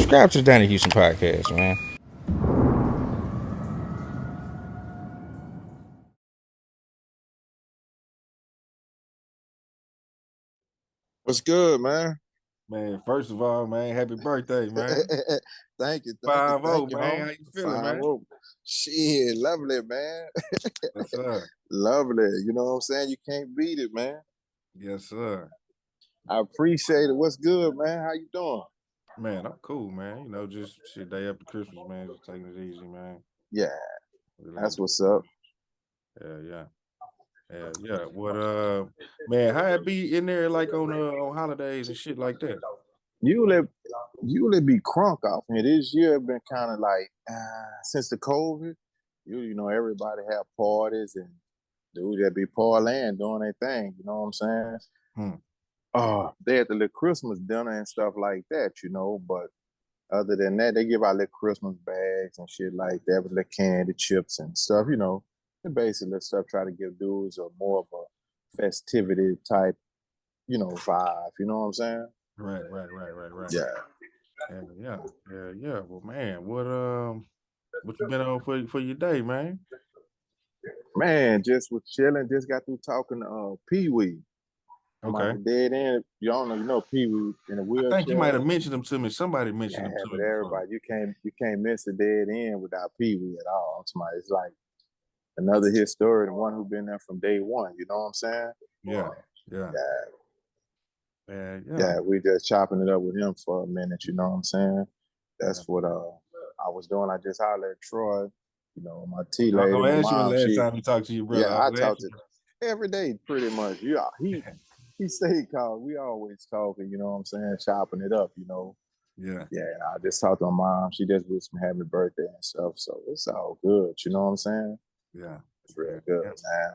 subscribe to the Donnie Houston podcast, man. What's good, man? Man, first of all, man, happy birthday, man. Thank you, 5-0, man. home. How you feeling, man? 5-0. Shit, lovely, man. Yes, sir. Lovely. You know what I'm saying? You can't beat it, man. Yes, sir. I appreciate it. What's good, man? How you doing? Man, I'm cool, man. You know, just shit day after Christmas, man. Just taking it easy, man. Yeah, Really that's what's up. Yeah. What man, how it be in there like on holidays and shit like that? You be crunk off here. This year been kind of like since the COVID. You know, everybody have parties and dude that be parlaying doing their thing. You know what I'm saying? They had the little Christmas dinner and stuff like that, you know. But other than that, they give out little Christmas bags and shit like that with little candy chips and stuff, you know. And basically stuff try to give dudes a more of a festivity type, you know, vibe. You know what I'm saying? Right. Yeah. Yeah. Well, man, what you been on for your day, man? Man, just was chilling. Just got through talking to Pee Wee about Okay. the dead end. You know Pee Wee in a I wheelchair. think you might have mentioned them to me. Somebody mentioned them to but me. everybody, you can't miss the dead end without Pee Wee at all. It's like another historian, the one who been there from day one. You know what I'm saying? Yeah. Yeah, we just chopping it up with him for a minute. You know what I'm saying? That's what I was doing. I just hollered at Troy. You know, my T lady, I was my gonna ask you mom. last time you talked to your brother. Yeah, I talk to every day pretty much. Yeah, he stayed called. We always talking. You know what I'm saying? Chopping it up. You know. Yeah. And I just talked to my mom. She just wished me happy birthday and stuff. So it's all good. You know what I'm saying? Yeah. It's real good, man.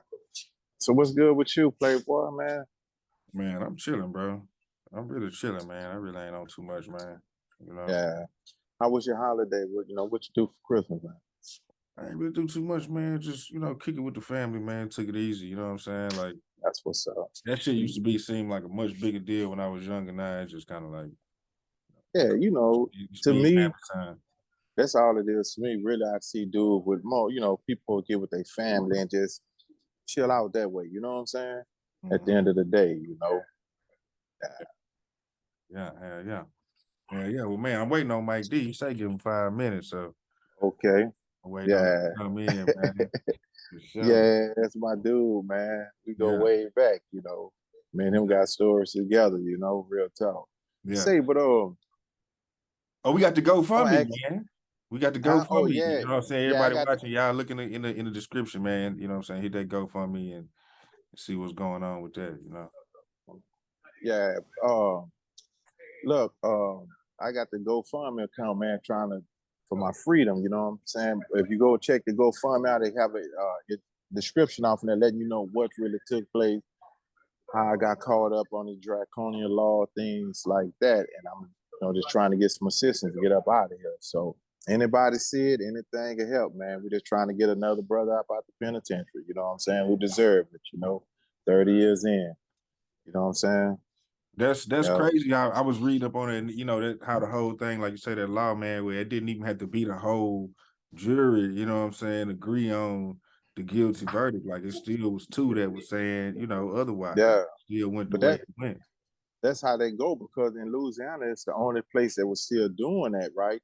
So what's good with you, Playboy, man? Man, I'm chilling, bro. I'm really chilling, man. I really ain't on too much, man. You know. Yeah. How was your holiday? What you do for Christmas, man? I ain't really do too much, man. Just, kick it with the family, man. Took it easy, you know what I'm saying? Like That's what's up. that shit used to seem like a much bigger deal when I was younger. Now it's just kind of like you know, to me, time. that's all it is to me. Really, I see dude with more, people get with their family and just chill out that way. You know what I'm saying? Mm-hmm. At the end of the day, you know. Yeah. Well, man, I'm waiting on Mike D. You say give him 5 minutes, so okay. I'm waiting on him to come in, man. Sure. Yeah, that's my dude, man. We go way back, you know. Me and him got stories together, you know, real talk. Yeah. Say, but we got the GoFundMe, man. We got the GoFundMe. Yeah. You know what I'm saying? Everybody watching, y'all looking in the description, man. You know what I'm saying? Hit that GoFundMe and see what's going on with that, you know. Yeah. Look, I got the GoFundMe account, man, for my freedom, you know what I'm saying? If you go check the GoFundMe out, they have a description off in there letting you know what really took place, how I got caught up on the draconian law, things like that. And I'm just trying to get some assistance to get up out of here. So anybody see it, anything can help, man. We're just trying to get another brother up out the penitentiary, you know what I'm saying? We deserve it, 30 years in. You know what I'm saying? That's crazy. I was reading up on it, and that how the whole thing, like you say, that law, man, where it didn't even have to be the whole jury, you know what I'm saying, agree on the guilty verdict. Like it still was two that was saying, otherwise. Yeah. Still went the way it went. That's how they go, because in Louisiana, it's the only place that was still doing that, right?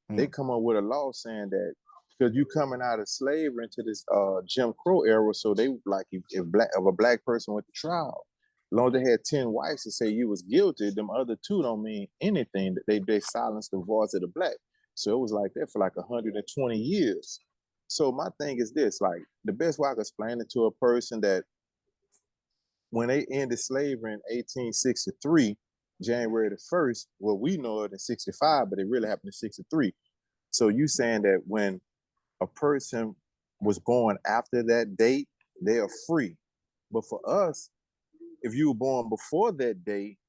They come up with a law saying that because you coming out of slavery into this Jim Crow era, so they like if a black person went to trial, as long as they had 10 whites to say you was guilty, them other two don't mean anything. That they silenced the voice of the black. So it was like that for like 120 years. So my thing is this, like the best way I can explain it to a person that when they ended slavery in 1863, January the 1st, well, we know it in 65, but it really happened in 63. So you saying that when a person was born after that date, they are free. But for us, if you were born before that date,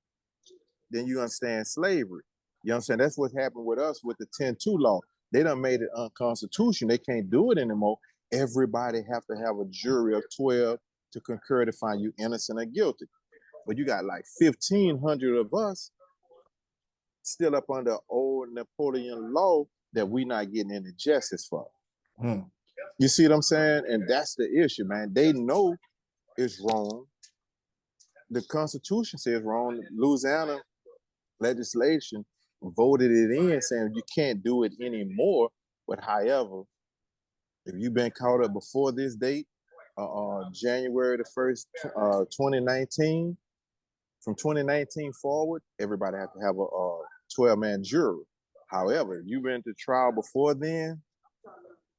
then you understand slavery. You understand? That's what happened with us with the 10-2 law. They done made it unconstitutional. They can't do it anymore. Everybody have to have a jury of 12 to concur to find you innocent or guilty. But you got like 1,500 of us still up under old Napoleon law that we not getting any justice for. You see what I'm saying? And that's the issue, man. They know it's wrong. The Constitution says wrong. Louisiana legislation voted it in saying you can't do it anymore. But however, if you've been caught up before this date, January the 1st, 2019, from 2019 forward, everybody has to have a 12-man jury. However, if you've been to trial before then,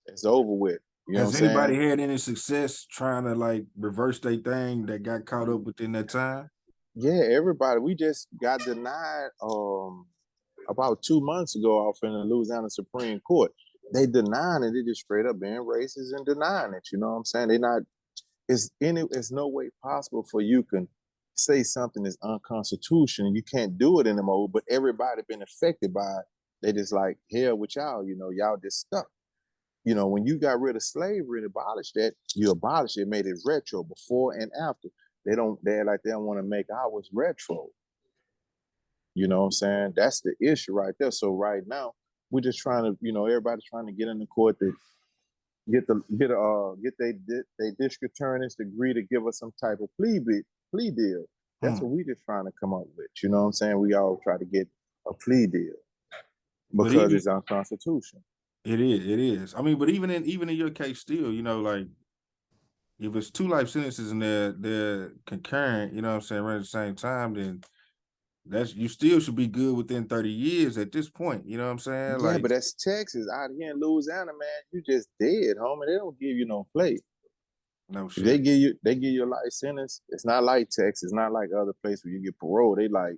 it's over with. You know Has what I'm anybody saying? had any success trying to like reverse their thing that got caught up within that time? Yeah, everybody. We just got denied about 2 months ago off in the Louisiana Supreme Court. They denying it. They just straight up being racist and denying it. You know what I'm saying? They not. It's no way possible for you can say something is unconstitutional. You can't do it anymore. But everybody been affected by it. They just like hell with y'all. You know, y'all just stuck. You know, when you got rid of slavery and abolished that, you abolished it, made it retro before and after. They're like they don't want to make ours retro. You know what I'm saying? That's the issue right there. So right now, we're just trying to, you know, everybody's trying to get in the court to get they district attorneys to agree to give us some type of plea deal. That's what we just trying to come up with. You know what I'm saying? We all try to get a plea deal because it's unconstitutional. It is. I mean, but even in your case, still, you know, like if it's 2 life sentences and they're concurrent, you know what I'm saying, right at the same time, then you still should be good within 30 years at this point. You know what I'm saying? Yeah, Like, but that's Texas. Out here in Louisiana, man, you just dead, homie. They don't give you no play. no If they shit. give you a life sentence. It's not like Texas. It's not like other places where you get parole. They like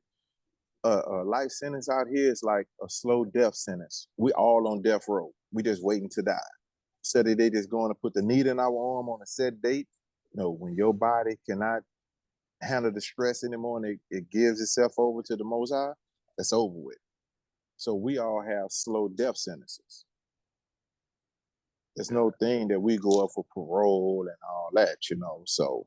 a life sentence out here is like a slow death sentence. We all on death row. We just waiting to die. Instead of they just going to put the needle in our arm on a set date. No, when your body cannot handle the stress anymore and it gives itself over to the Most High, that's over with. So we all have slow death sentences. There's no thing that we go up for parole and all that, you know. So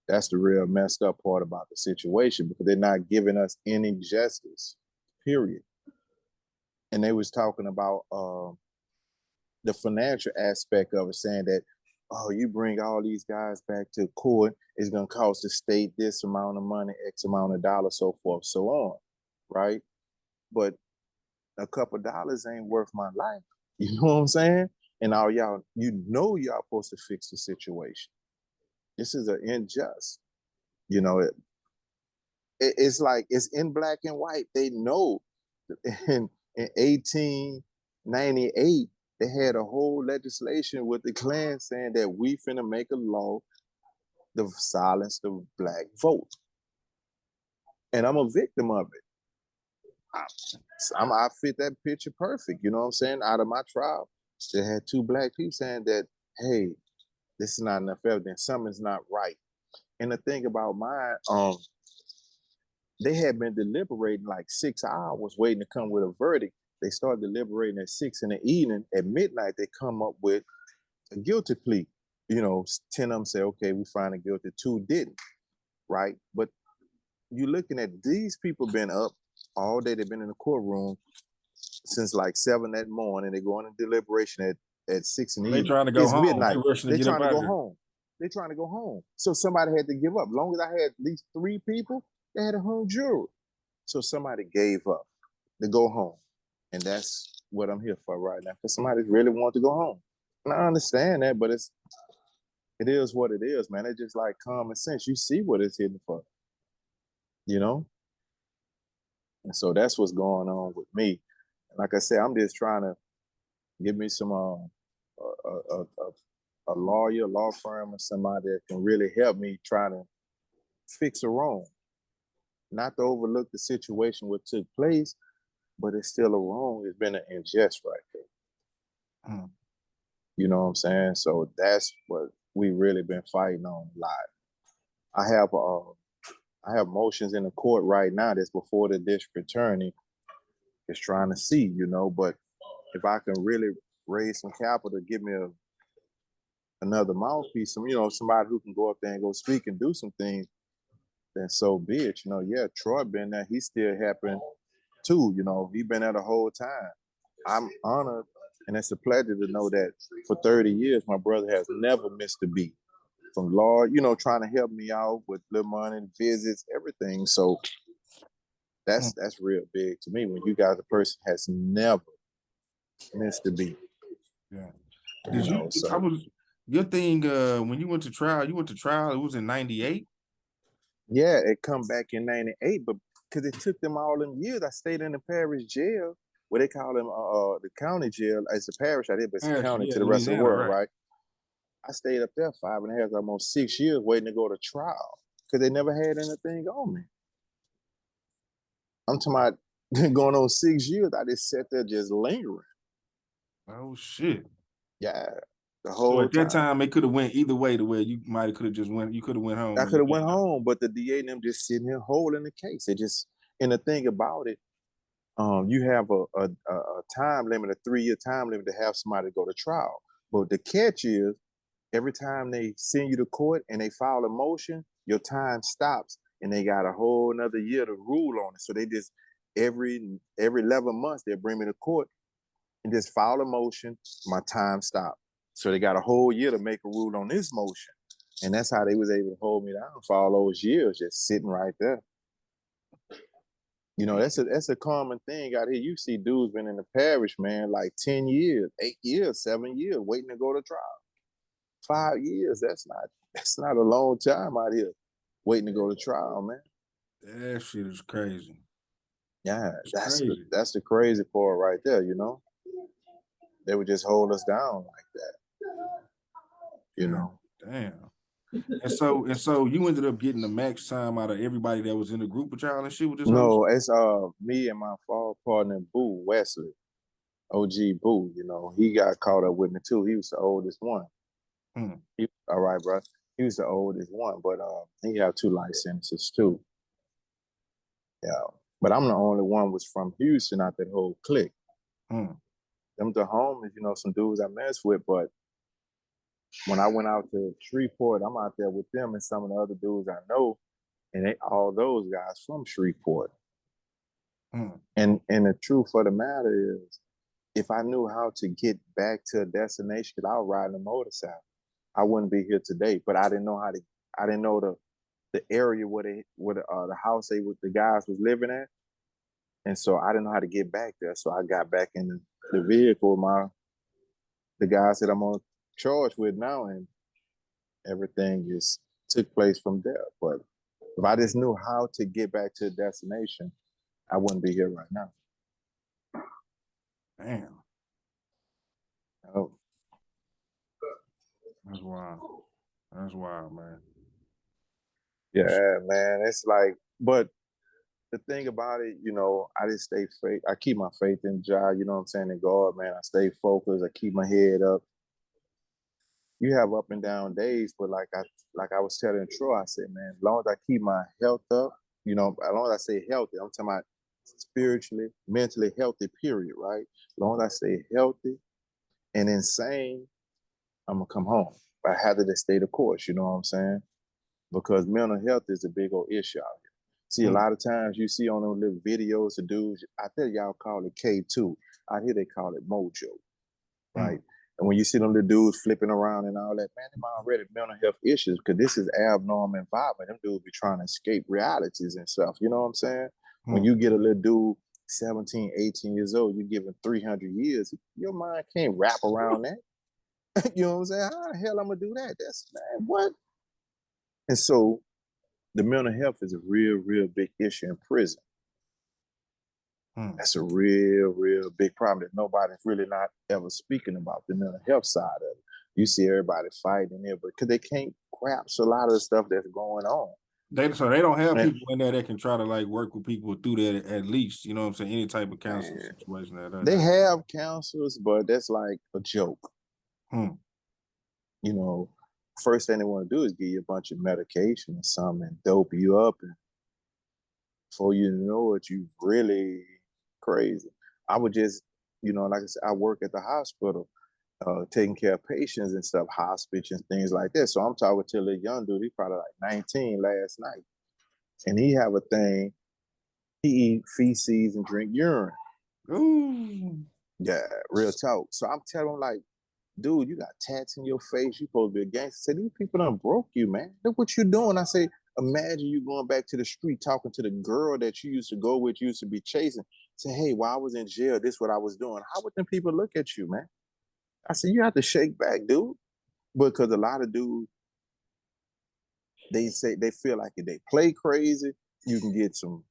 that's the real messed up part about the situation because they're not giving us any justice, period. And they was talking about the financial aspect of it, saying that, oh, you bring all these guys back to court, it's going to cost the state this amount of money, X amount of dollars, so forth, so on, right? But a couple of dollars ain't worth my life. You know what I'm saying? And all y'all, you know y'all supposed to fix the situation. This is an unjust. You know, it's like it's in black and white. They know in 1898, they had a whole legislation with the Klan saying that we finna make a law to silence the black vote. And I'm a victim of it. I fit that picture perfect. You know what I'm saying? Out of my trial, they had 2 black people saying that, hey, this is not enough evidence. Something's not right. And the thing about mine, they had been deliberating like 6 hours waiting to come with a verdict. They started deliberating at 6 in the evening. At midnight, they come up with a guilty plea. You know, 10 of them say, okay, we find it guilty. 2 didn't, right? But you're looking at these people been up all day. They've been in the courtroom since like 7 that morning. They go into deliberation at 6 in the They evening. trying to go It's home. midnight. They rushing to They're get up trying to out go of here. home. They're trying to go home. So somebody had to give up. As long as I had at least 3 people, they had a hung jury. So somebody gave up to go home. And that's what I'm here for right now. Because somebody really wants to go home. And I understand that, but it is what it is, man. It's just like common sense. You see what it's hitting for, you know? And so that's what's going on with me. Like I said, I'm just trying to give me some a lawyer, law firm, or somebody that can really help me try to fix a wrong. Not to overlook the situation what took place, but it's still a wrong. It's been an unjust right there. You know what I'm saying? So that's what we really been fighting on a lot. I have motions in the court right now that's before the district attorney is trying to see, you know, but if I can really raise some capital, give me another mouthpiece, you know, somebody who can go up there and go speak and do some things, then so be it. You know, yeah, Troy been there. He's still helping too. You know, he been there the whole time. I'm honored, and it's a pleasure to know that for 30 years, my brother has never missed a beat. From Lord, you know, trying to help me out with little money, visits, everything. So that's real big to me when you got a person has never missed a beat. Yeah. You know, so I was your thing when you went to trial, it was in 98? yeah, it come back in 98, but because it took them all them years, I stayed in the parish jail, where they call them the county jail. It's a parish out here, but it's a county to the rest of the world, right? I stayed up there 5.5, almost 6 years waiting to go to trial because they never had anything on me. I'm talking about going on 6 years. I just sat there just lingering. Oh shit. Yeah. The whole So at that time it could have went either way, to where you might have could have just went, you could have went home. I could have went home, but the DA and them just sitting here holding the case. It just, and the thing about it, you have a time limit, a 3-year time limit to have somebody go to trial. But the catch is, every time they send you to court and they file a motion, your time stops, and they got a whole another year to rule on it. So they just every 11 months they'll bring me to court and just file a motion. My time stopped. So they got a whole year to make a rule on this motion, and that's how they was able to hold me down for all those years, just sitting right there. You know, that's a common thing out here. You see dudes been in the parish, man, like 10 years, 8 years, 7 years, waiting to go to trial. 5 years, that's not a long time out here waiting to go to trial, man. That shit is crazy. Yeah, that's the crazy part right there, you know. They would just hold us down like that. You know. Damn. And so you ended up getting the max time out of everybody that was in the group with y'all and shit with this whole No, it's me and my fall partner Boo Wesley, OG Boo. You know, he got caught up with me too. He was the oldest one. All right, bro. He was the oldest one, but he had 2 life sentences too. Yeah, but I'm the only one was from Houston out that whole clique. Them the homies, you know, some dudes I messed with, but when I went out to Shreveport, I'm out there with them and some of the other dudes I know, and all those guys from Shreveport. And the truth of the matter is, if I knew how to get back to a destination, because I was riding a motorcycle, I wouldn't be here today. But I didn't know how to. I didn't know the area where the house the guys was living at, and so I didn't know how to get back there. So I got back in the vehicle with the guys that I'm on charge with now, and everything just took place from there. But if I just knew how to get back to the destination, I wouldn't be here right now. Damn. Oh. That's wild. That's wild, man. Yeah, man. It's like, but the thing about it, you know, I just stay faith. I keep my faith in God, you know what I'm saying, in God, man. I stay focused. I keep my head up. You have up and down days, but like I was telling Troy, I said, man, as long as I keep my health up, you know, as long as I say healthy, I'm talking about spiritually, mentally healthy, period, right? As long as I stay healthy and insane, I'm gonna come home. I have to just stay the course, you know what I'm saying? Because mental health is a big old issue out here. See, a lot of times you see on those little videos of dudes, I think y'all call it K2. Out here they call it mojo, right? And when you see them little dudes flipping around and all that, man, them already mental health issues because this is abnormal environment. Them dudes be trying to escape realities and stuff. You know what I'm saying? When you get a little dude 17, 18 years old, you give him 300 years, your mind can't wrap around that. You know what I'm saying? How the hell I'm gonna do that? That's, man, what? And so the mental health is a real, real big issue in prison. That's a real, real big problem that nobody's really not ever speaking about, the mental health side of it. You see everybody fighting there, but because they can't grasp a lot of the stuff that's going on. So they don't have people in there that can try to like work with people through that at least, you know what I'm saying? Any type of counseling situation. They have counselors, but that's like a joke. You know, first thing they want to do is give you a bunch of medication or something and dope you up, and before you know it, you really crazy. I would just, you know, like I said, I work at the hospital, taking care of patients and stuff, hospice and things like that. So I'm talking to a young dude, he's probably like 19 last night. And he have a thing He eat feces and drink urine. Ooh. Yeah, real talk. So I'm telling him, like, dude, you got tats in your face. You supposed to be a gangster. I said, these people done broke you, man. Look what you doing. I say, imagine you going back to the street talking to the girl that you used to go with, you used to be chasing. Say, hey, while I was in jail, this is what I was doing. How would them people look at you, man? I said, you have to shake back, dude. Because a lot of dudes, they say they feel like if they play crazy, you can get some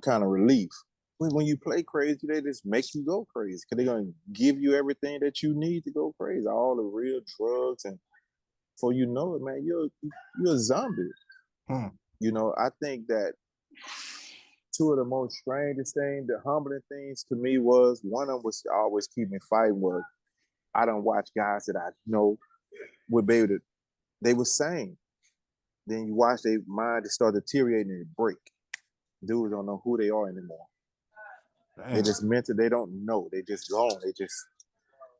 kind of relief. But when you play crazy, they just make you go crazy because they're gonna give you everything that you need to go crazy, all the real drugs, and before you know it, man, you're a zombie. You know, I think that two of the most strangest things, the humbling things to me was one of them was to always keep me fighting was I don't watch guys that I know would be able to, they were sane. Then you watch their mind to start deteriorating and break. Dudes don't know who they are anymore. Damn. They just mental, they don't know. They just gone. They just,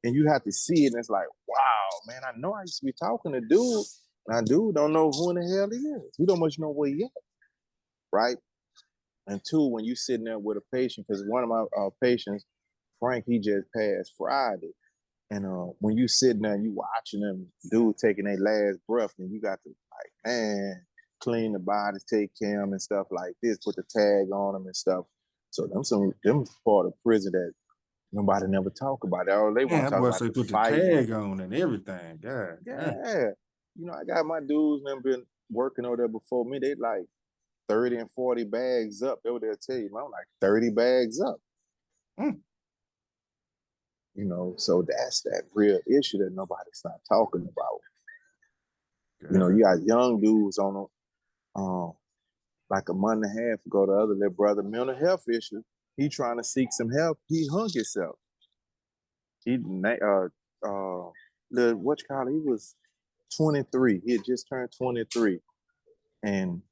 and you have to see it, and it's like, wow, man, I know I used to be talking to dude, and I dude don't know who in the hell he is. He don't much know where he at, right? And two, when you sitting there with a patient, because one of my patients, Frank, he just passed Friday. And when you sitting there and you watching them dude taking their last breath, and you got to like, man, clean the bodies, take care of them and stuff like this, put the tag on them and stuff. So them part of prison that nobody never talk about. All they want to talk about say the put the fight tag on and everything. God, yeah. You know, I got my dudes and them been working over there before me. They like 30 and 40 bags up. They would tell you, man, I'm like 30 bags up. You know, so that's that real issue that nobody's not talking about. God. You know, you got young dudes on them, like a month and a half ago, the other little brother, mental health issue. He trying to seek some help. He hung himself. He what you call it? He was 23. He had just turned 23. And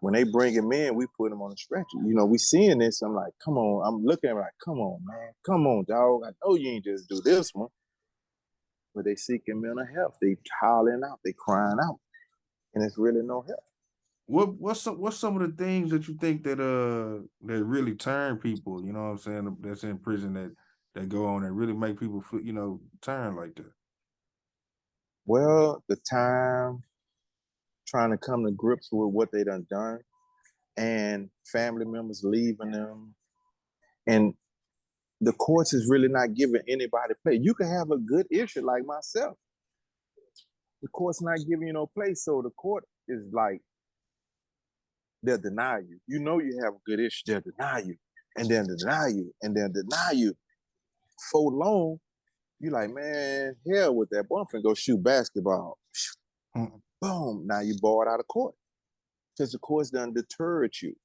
when they bring him in, we put him on a stretcher. You know, we seeing this. I'm like, come on. I'm looking at him like, come on, man. Come on, dog. I know you ain't just do this one. But they seeking mental health. They hollering out. They crying out. And it's really no help. What's some of the things that you think that that really turn people, you know what I'm saying, that's in prison that go on and really make people feel, you know, turn like that? Well, the time trying to come to grips with what they done and family members leaving them. And the courts is really not giving anybody play. You can have a good issue like myself. The court's not giving you no play. So the court is like, they'll deny you. You know you have a good issue, they'll deny you. And then deny you. And then deny you. For long, you like, man, hell with that. Boy, I'm finna go shoot basketball. Boom. Now you barred out of court. Because the court's done deterred you.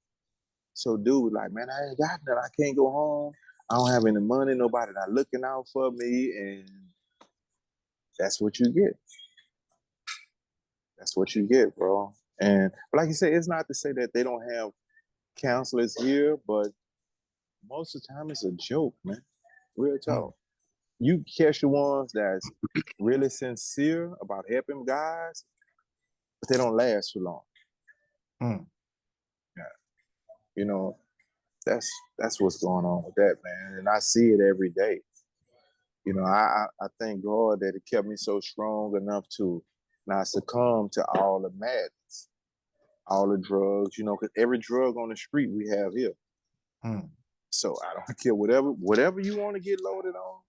So dude, like, man, I ain't got nothing. I can't go home. I don't have any money. Nobody not looking out for me. And that's what you get. That's what you get, bro. And like you say, it's not to say that they don't have counselors here, but most of the time it's a joke, man. Real talk. You catch the ones that's really sincere about helping guys, but they don't last too long. Yeah. You know, that's what's going on with that, man. And I see it every day. You know, I thank God that it kept me so strong enough to not succumb to all the madness, all the drugs, you know, because every drug on the street we have here. So I don't care, whatever you want to get loaded on,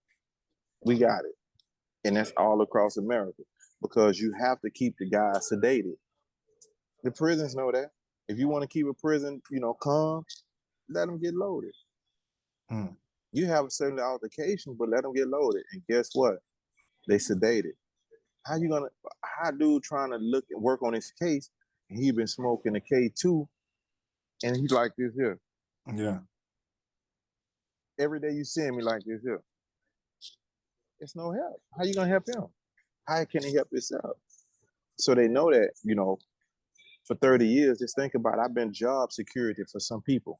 we got it. And that's all across America because you have to keep the guys sedated. The prisons know that. If you want to keep a prison, you know, calm, let them get loaded. You have a certain altercation, but let them get loaded. And guess what? They sedated. How dude trying to look and work on his case, and he been smoking a K2, and he like this here. Yeah. Every day you see me like this here. It's no help. How you gonna help him? How can he help himself? So they know that, you know, for 30 years, just think about it, I've been job security for some people.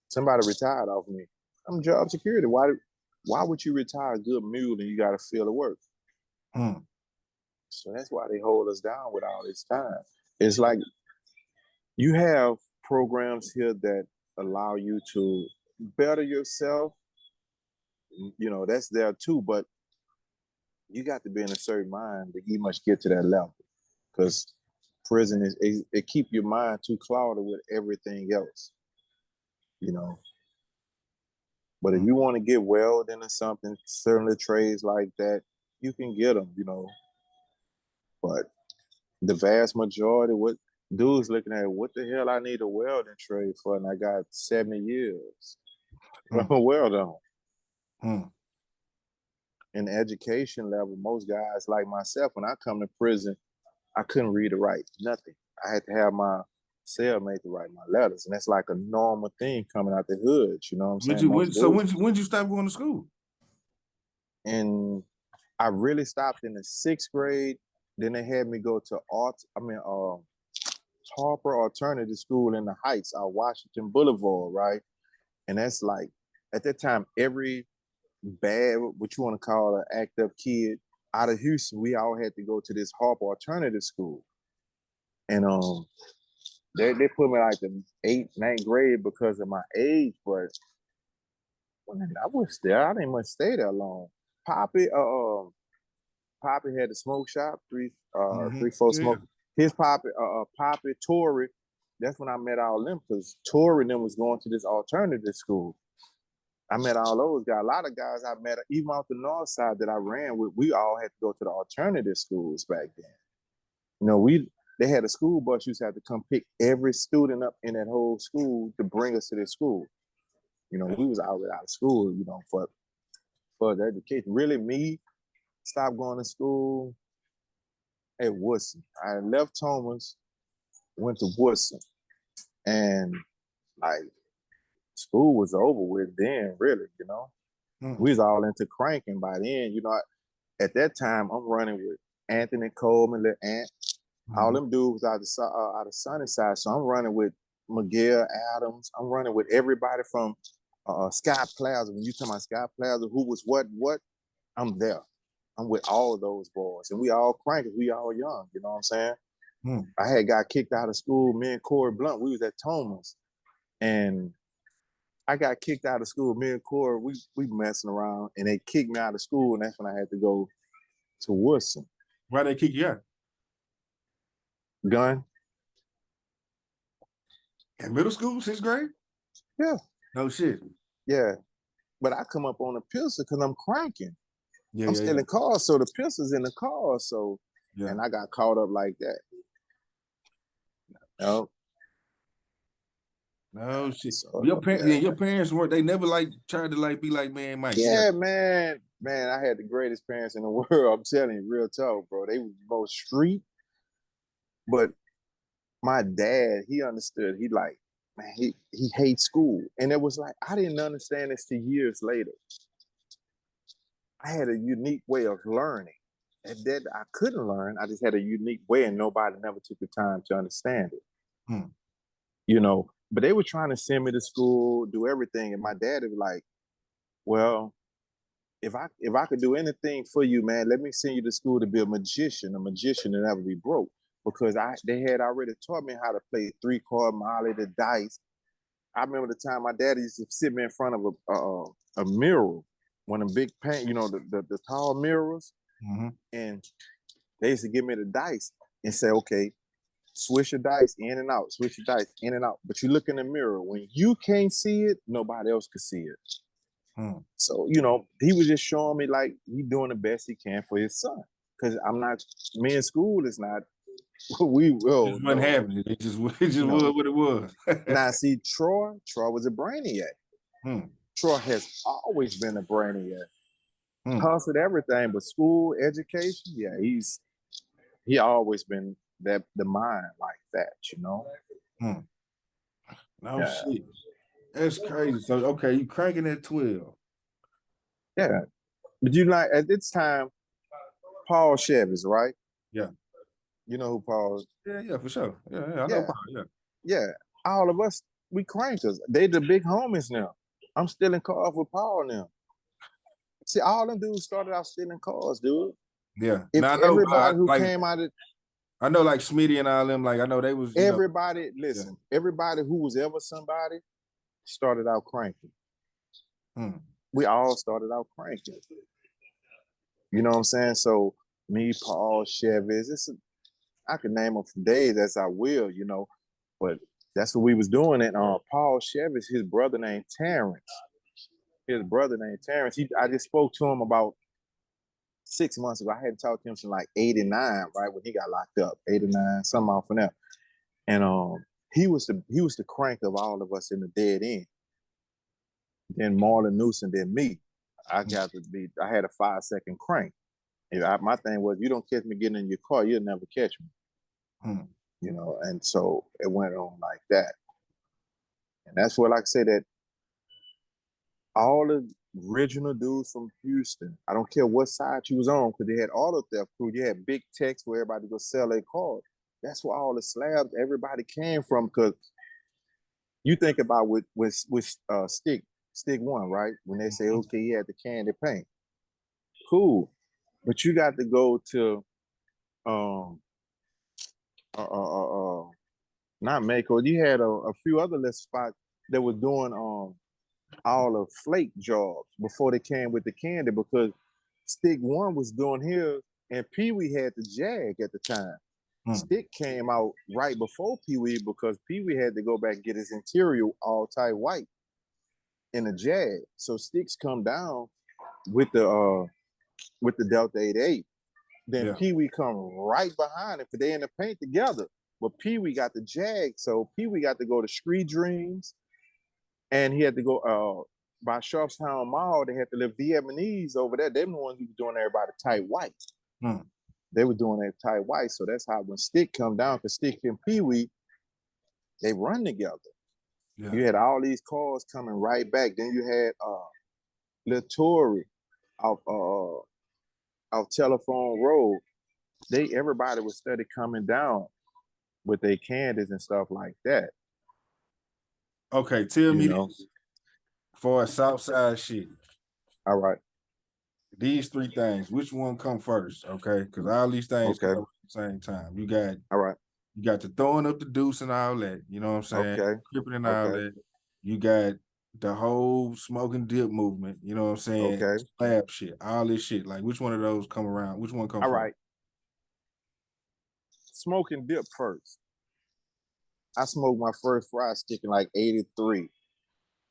Somebody retired off me. I'm job security. Why would you retire a good mule and you got to feel the work? So that's why they hold us down with all this time. It's like you have programs here that allow you to better yourself, you know, that's there too. But you got to be in a certain mind that you must get to that level, because prison it keep your mind too clouded with everything else, you know. But if you want to get welding or something, certainly trades like that, you can get them, you know. But the vast majority, what dudes looking at, what the hell I need a welding trade for, and I got 70 years. Weld on. In the education level, most guys like myself, when I come to prison, I couldn't read or write nothing. I had to have my cellmate to write my letters, and that's like a normal thing coming out the hood. You know what I'm saying? When'd you stop going to school? And I really stopped in the 6th grade. Then they had me go to Harper Alternative School in the Heights out Washington Boulevard, right? And that's like, at that time, every bad, what you want to call an act up kid out of Houston, we all had to go to this Harper Alternative School. And they put me like in 8th, 9th grade because of my age, but I was there. I didn't much stay there long. Poppy had the smoke shop, 3-4 smoke. His Poppy, Tory, that's when I met all them, because Tory and them was going to this alternative school. I met all those guys. A lot of guys I met, even off the north side that I ran with, we all had to go to the alternative schools back then. You know, they had a school bus used to have to come pick every student up in that whole school to bring us to this school. You know, we was already out of school, you know, for the education. Really, me, stopped going to school at Woodson. I left Thomas, went to Woodson, and like school was over with then, really, you know. We was all into cranking by then, you know. At that time, I'm running with Anthony Coleman, Lil Ant. All them dudes out of Sunnyside. So I'm running with Miguel Adams. I'm running with everybody from Sky Plaza. When you talking about Sky Plaza, who was what, I'm there. I'm with all of those boys. And we all crankers. We all young, you know what I'm saying? I had got kicked out of school. Me and Corey Blunt, we was at Thomas. And I got kicked out of school. Me and Corey, we messing around. And they kicked me out of school. And that's when I had to go to Woodson. Why'd they kick you out? Gun. In middle school, 6th grade? Yeah. No shit. Yeah. But I come up on a pistol because I'm cranking. I'm stealing cars, so the pistol's in the car. So, and I got caught up like that. No. No shit. So, your parents weren't, they never like tried to like be like, man, Mike. Yeah, man. Man, I had the greatest parents in the world. I'm telling you, real talk, bro. They was both street. But my dad, he understood. He like, man, he hates school. And it was like, I didn't understand this till years later. I had a unique way of learning. And that I couldn't learn. I just had a unique way, and nobody never took the time to understand it. You know, but they were trying to send me to school, do everything. And my dad was like, well, if I could do anything for you, man, let me send you to school to be a magician that never be broke. Because they had already taught me how to play 3-card Molly, the dice. I remember the time my dad used to sit me in front of a mirror, one of the big paint, you know, the tall mirrors. And they used to give me the dice and say, okay, switch your dice in and out, switch your dice in and out. But you look in the mirror. When you can't see it, nobody else can see it. So, you know, he was just showing me like he doing the best he can for his son. Because me in school is not, it wasn't happening. It just was what it was. Now, see, Troy was a brainiac. Troy has always been a brainiac. Hustled everything, but school, education, yeah, he always been the mind like that, you know. No shit. That's crazy. So okay, you cranking at 12. Yeah. But you like at this time, Paul Chevy's, right? Yeah. You know who Paul is? Yeah, for sure. Yeah, I know Paul. Yeah. All of us, we crankers. They the big homies now. I'm stealing cars with Paul now. See, all them dudes started out stealing cars, dude. Yeah. If now, everybody who came out of, I know like Smitty and all them, like I know they was everybody, listen, everybody who was ever somebody, started out cranking. We all started out cranking. You know what I'm saying? So me, Paul, Chevy's, I could name them for days as I will, you know, but that's what we was doing. And Paul Chevy's, his brother named Terrence. I just spoke to him about 6 months ago. I hadn't talked to him since like 89, right, when he got locked up, 89, something off from there. And he was the crank of all of us in the dead end. Then Marlon Newsom, then me. I had a 5-second crank. And my thing was, you don't catch me getting in your car, you'll never catch me. You know, and so it went on like that. And that's what, like I say, that all the original dudes from Houston, I don't care what side you was on, because they had auto theft crew. You had big techs where everybody go sell their cars. That's where all the slabs, everybody came from. Because you think about with Stick One, right? When they say, okay, he had the candy paint. Cool. But you got to go to not Mako. You had a few other little spots that were doing all the flake jobs before they came with the candy, because Stick One was doing his, and Pee Wee had the Jag at the time. Stick came out right before Pee Wee, because Pee Wee had to go back and get his interior all tight white in the Jag. So Sticks come down with the Delta 88. Then Pee Wee come right behind it, because they in the paint together. But Pee Wee got the Jag, so Pee Wee got to go to Street Dreams, and he had to go by Sharpstown Mall. They had to live Vietnamese over there. They were the ones who were doing everybody tight white. They were doing that tight white, so that's how when Stick come down, because Stick and Pee Wee, they run together. You had all these cars coming right back. Then you had Lil Tory out Telephone Road. Everybody was steady coming down with their candies and stuff like that. Okay, tell me this. For a Southside shit. All right. These three things, which one come first? Okay, because all these things come at the same time. You got You got the throwing up the deuce and all that. You know what I'm saying? Cripping and all that. You got the whole smoking dip movement. You know what I'm saying? SLAB shit, all this shit. Like, which one of those come around? Which one come first? All right. Smoking dip first. I smoked my first fry stick in like 83.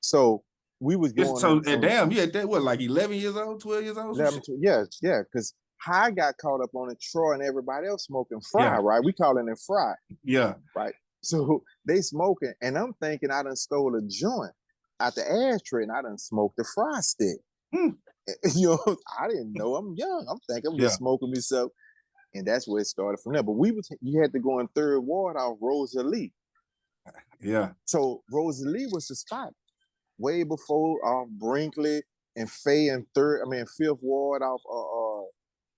So we was going. So and damn, you had that what, like 11 years old, 12 years old? 11, yeah, because I got caught up on it, Troy and everybody else smoking fry, right? We calling it fry. Yeah. Right. So they smoking, and I'm thinking I done stole a joint out the ashtray, and I done smoked the fry stick. You know, I didn't know. I'm young. I'm thinking I'm just smoking myself. And that's where it started from there. But you had to go in Third Ward off Rosalie. Yeah. So Rosalie was the spot way before Brinkley and Fay and Fifth Ward off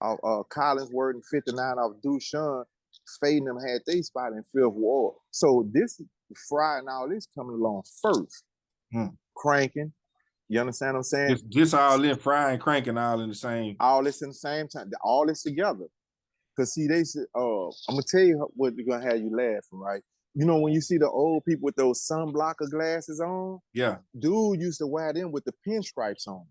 Collinsworth and 59 off Dushan. Fay and them had their spot in Fifth Ward. So this Fry and all this coming along first. Cranking. You understand what I'm saying? Just all in Fry and cranking all in the same. All this in the same time. All this together. Because see, they said, I'm going to tell you what they're going to have you laughing, right? You know, when you see the old people with those sunblocker glasses on? Yeah. Dude used to wear them with the pinstripes on.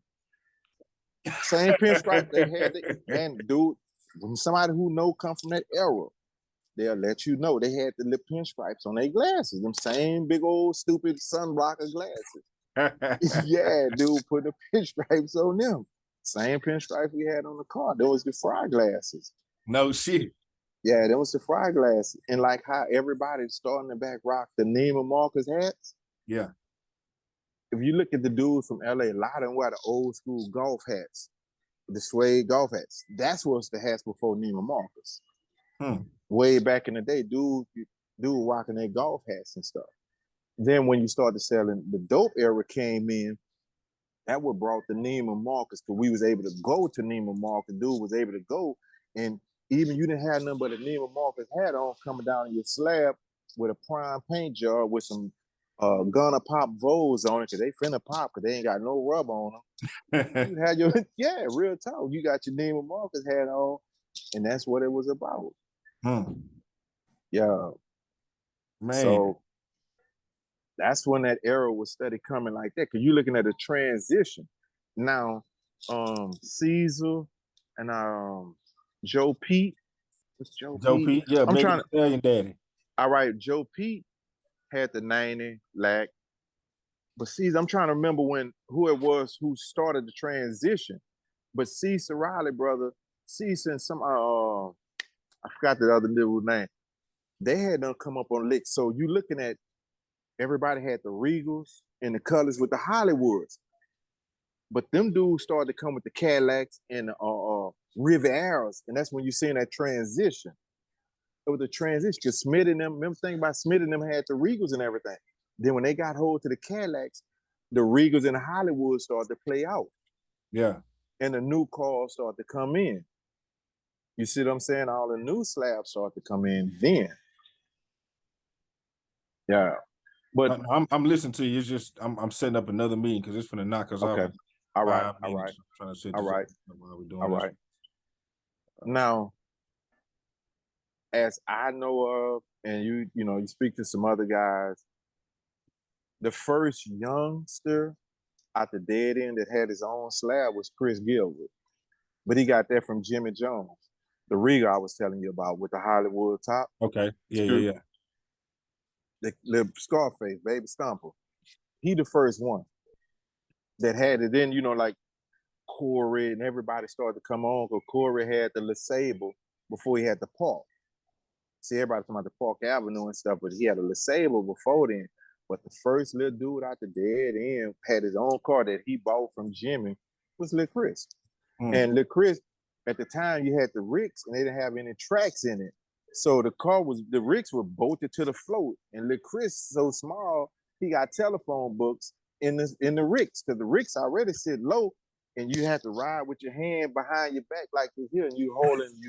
Same pinstripe they had. Man, dude, when somebody who come from that era, they'll let you know they had the little pinstripes on their glasses. Them same big old stupid sunblocker glasses. Yeah, dude, put the pinstripes on them. Same pinstripes we had on the car. Those the Fry glasses. No shit. Yeah, that was the Fry glasses. And like how everybody's starting to back rock the Neiman Marcus hats. Yeah. If you look at the dudes from LA, a lot of them wear the old school golf hats, the suede golf hats. That's what's the hats before Neiman Marcus. Way back in the day, dude rocking their golf hats and stuff. Then when you started selling, the dope era came in, that what brought the Neiman Marcus, because we was able to go to Neiman Marcus. Dude was able to go, and even you didn't have nothing but a Neiman Marcus hat on coming down your slab with a prime paint jar with some gonna pop Vols on it, because they finna pop, because they ain't got no rub on them. You had real talk. You got your Neiman Marcus hat on, and that's what it was about. Yeah. Man. So That's when that era was steady coming like that. Cause you're looking at a transition. Now, Caesar and Joe Pete. What's Joe Joe Pete? Pete, yeah, I'm Megan trying Thee to. Stallion daddy. All right, Joe Pete had the 90 lack. But Caesar, I'm trying to remember who it was who started the transition. But Caesar Riley, brother, Caesar and some I forgot the other little name. They had them come up on licks. So you looking at everybody had the Regals and the colors with the Hollywoods. But them dudes started to come with the Cadillacs and the Rivieras. And that's when you're seeing that transition. It was the transition. Because Smith and them, remember thing about Smith and them had the Regals and everything. Then when they got hold to the Cadillacs, the Regals and the Hollywoods started to play out. Yeah. And the new cars started to come in. You see what I'm saying? All the new slabs started to come in then. Yeah. But I'm listening to you. It's just I'm setting up another meeting because it's gonna knock us okay. off. All right. 5 All minutes. right. I'm trying to set All this right. up while we're doing All this. right. Now, as I know of, and you speak to some other guys, the first youngster at the dead end that had his own slab was Chris Gilbert. But he got that from Jimmy Jones, the Regal I was telling you about with the Hollywood top. Okay. Yeah. The Scarface, Baby Stomper. He the first one that had it. Then, like Corey and everybody started to come on because Corey had the LeSable before he had the Park. See, everybody talking about the Park Avenue and stuff, but he had a LeSable before then. But the first little dude out the dead end had his own car that he bought from Jimmy was Lil Chris. And Lil Chris, at the time, you had the Ricks and they didn't have any tracks in it. So the Ricks were bolted to the float. And Lil Chris, so small, he got telephone books in the Ricks, because the Ricks already sit low and you have to ride with your hand behind your back like this here, and you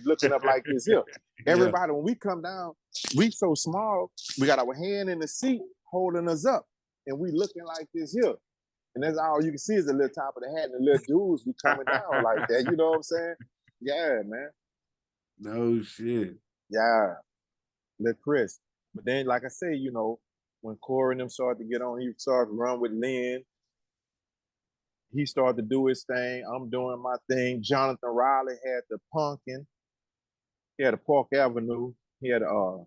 looking up like this here. Everybody, when we come down, we so small, we got our hand in the seat holding us up, and we looking like this here. And that's all you can see is the little top of the hat, and the little dudes be coming down like that. You know what I'm saying? Yeah, man. No shit. Yeah. Lil Chris. But then, like I say, when Corey and them started to get on, he started to run with Lynn. He started to do his thing. I'm doing my thing. Jonathan Riley had the Punkin. He had a Park Avenue. He had a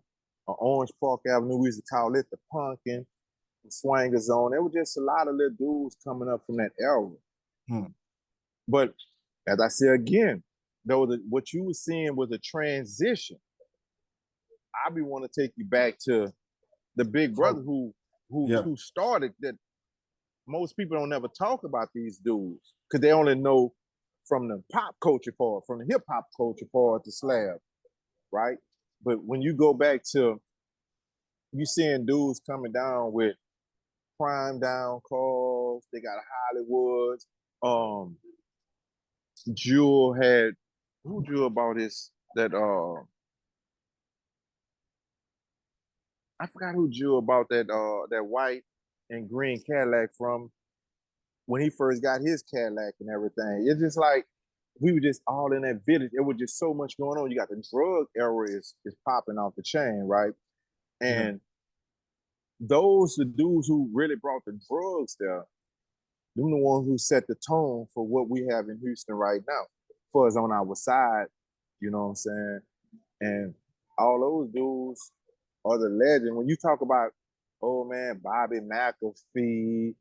Orange Park Avenue. We used to call it the Punkin. The Swanger Zone. There were just a lot of little dudes coming up from that era. But as I said again, though, what you were seeing was a transition. I be want to take you back to the big brother who started that. Most people don't ever talk about these dudes because they only know from the pop culture part, from the hip hop culture part to slab, right? But when you go back to you seeing dudes coming down with prime down cars, they got Hollywoods. Jewel had who Jewel about this that I forgot who Jewel about that white and green Cadillac from when he first got his Cadillac and everything. It's just like we were just all in that village. It was just so much going on. You got the drug era is popping off the chain, right? And those the dudes who really brought the drugs there, them the ones who set the tone for what we have in Houston right now. For us on our side, you know what I'm saying? And all those dudes are the legend. When you talk about, oh man, Bobby McAfee,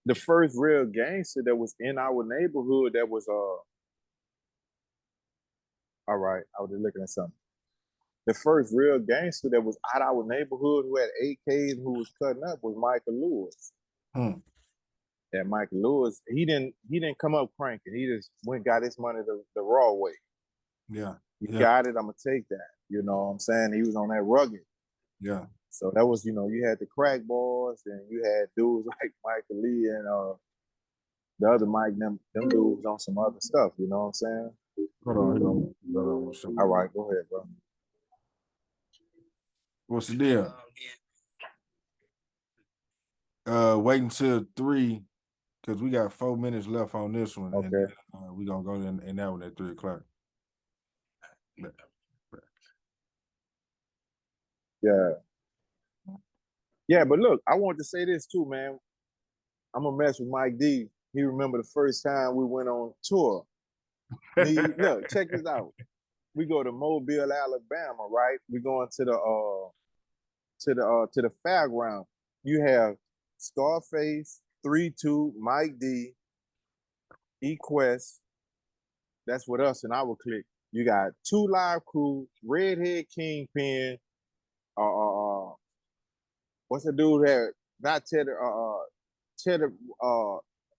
the first real gangster that was in our neighborhood that was all right, I was just looking at something. The first real gangster that was out our neighborhood who had AKs who was cutting up was Michael Lewis. And Michael Lewis, he didn't come up cranking. He just went and got his money the raw way. Yeah. You got it, I'm gonna take that. You know what I'm saying? He was on that rugged. Yeah. So that was, you had the crack boys and you had dudes like Michael Lee and the other Mike, them dudes on some other stuff, you know what I'm saying? Hold on. All right, go ahead, bro. What's the deal? Wait until 3 because we got 4 minutes left on this one. Okay. And we're gonna go in that one at 3 o'clock. Yeah. Yeah, but look, I want to say this too, man. I'm gonna mess with Mike D. He remember the first time we went on tour. Look, check this out. We go to Mobile, Alabama, right? We going to the fairground. You have Scarface, 3-2, Mike D, Equest. That's with us and our clique. You got 2 Live Crew, Redhead Kingpin, what's the dude that not Teddy Teddy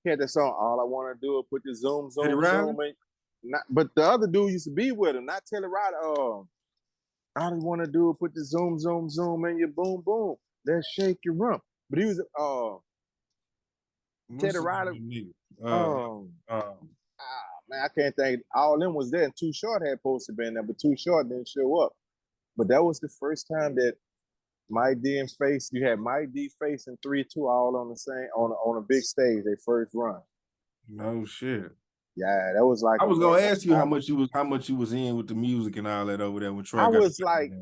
he had that song, All I Wanna Do Is Put the Zoom in. Not, but the other dude used to be with him, not Teddy Ryder. All I wanna do is put the zoom in your boom boom. Let's shake your rump. But he was Teddy Ryder. Man, I can't think. All of them was there, and Too Short had posted been there, but Too Short didn't show up. But that was the first time that Mike D and Face, you had Mike D, Face, and 3-2 all on the same on a big stage. They first run. No shit. Yeah, that was like. I was gonna ask you how much you was in with the music and all that over there when Troy. I was like,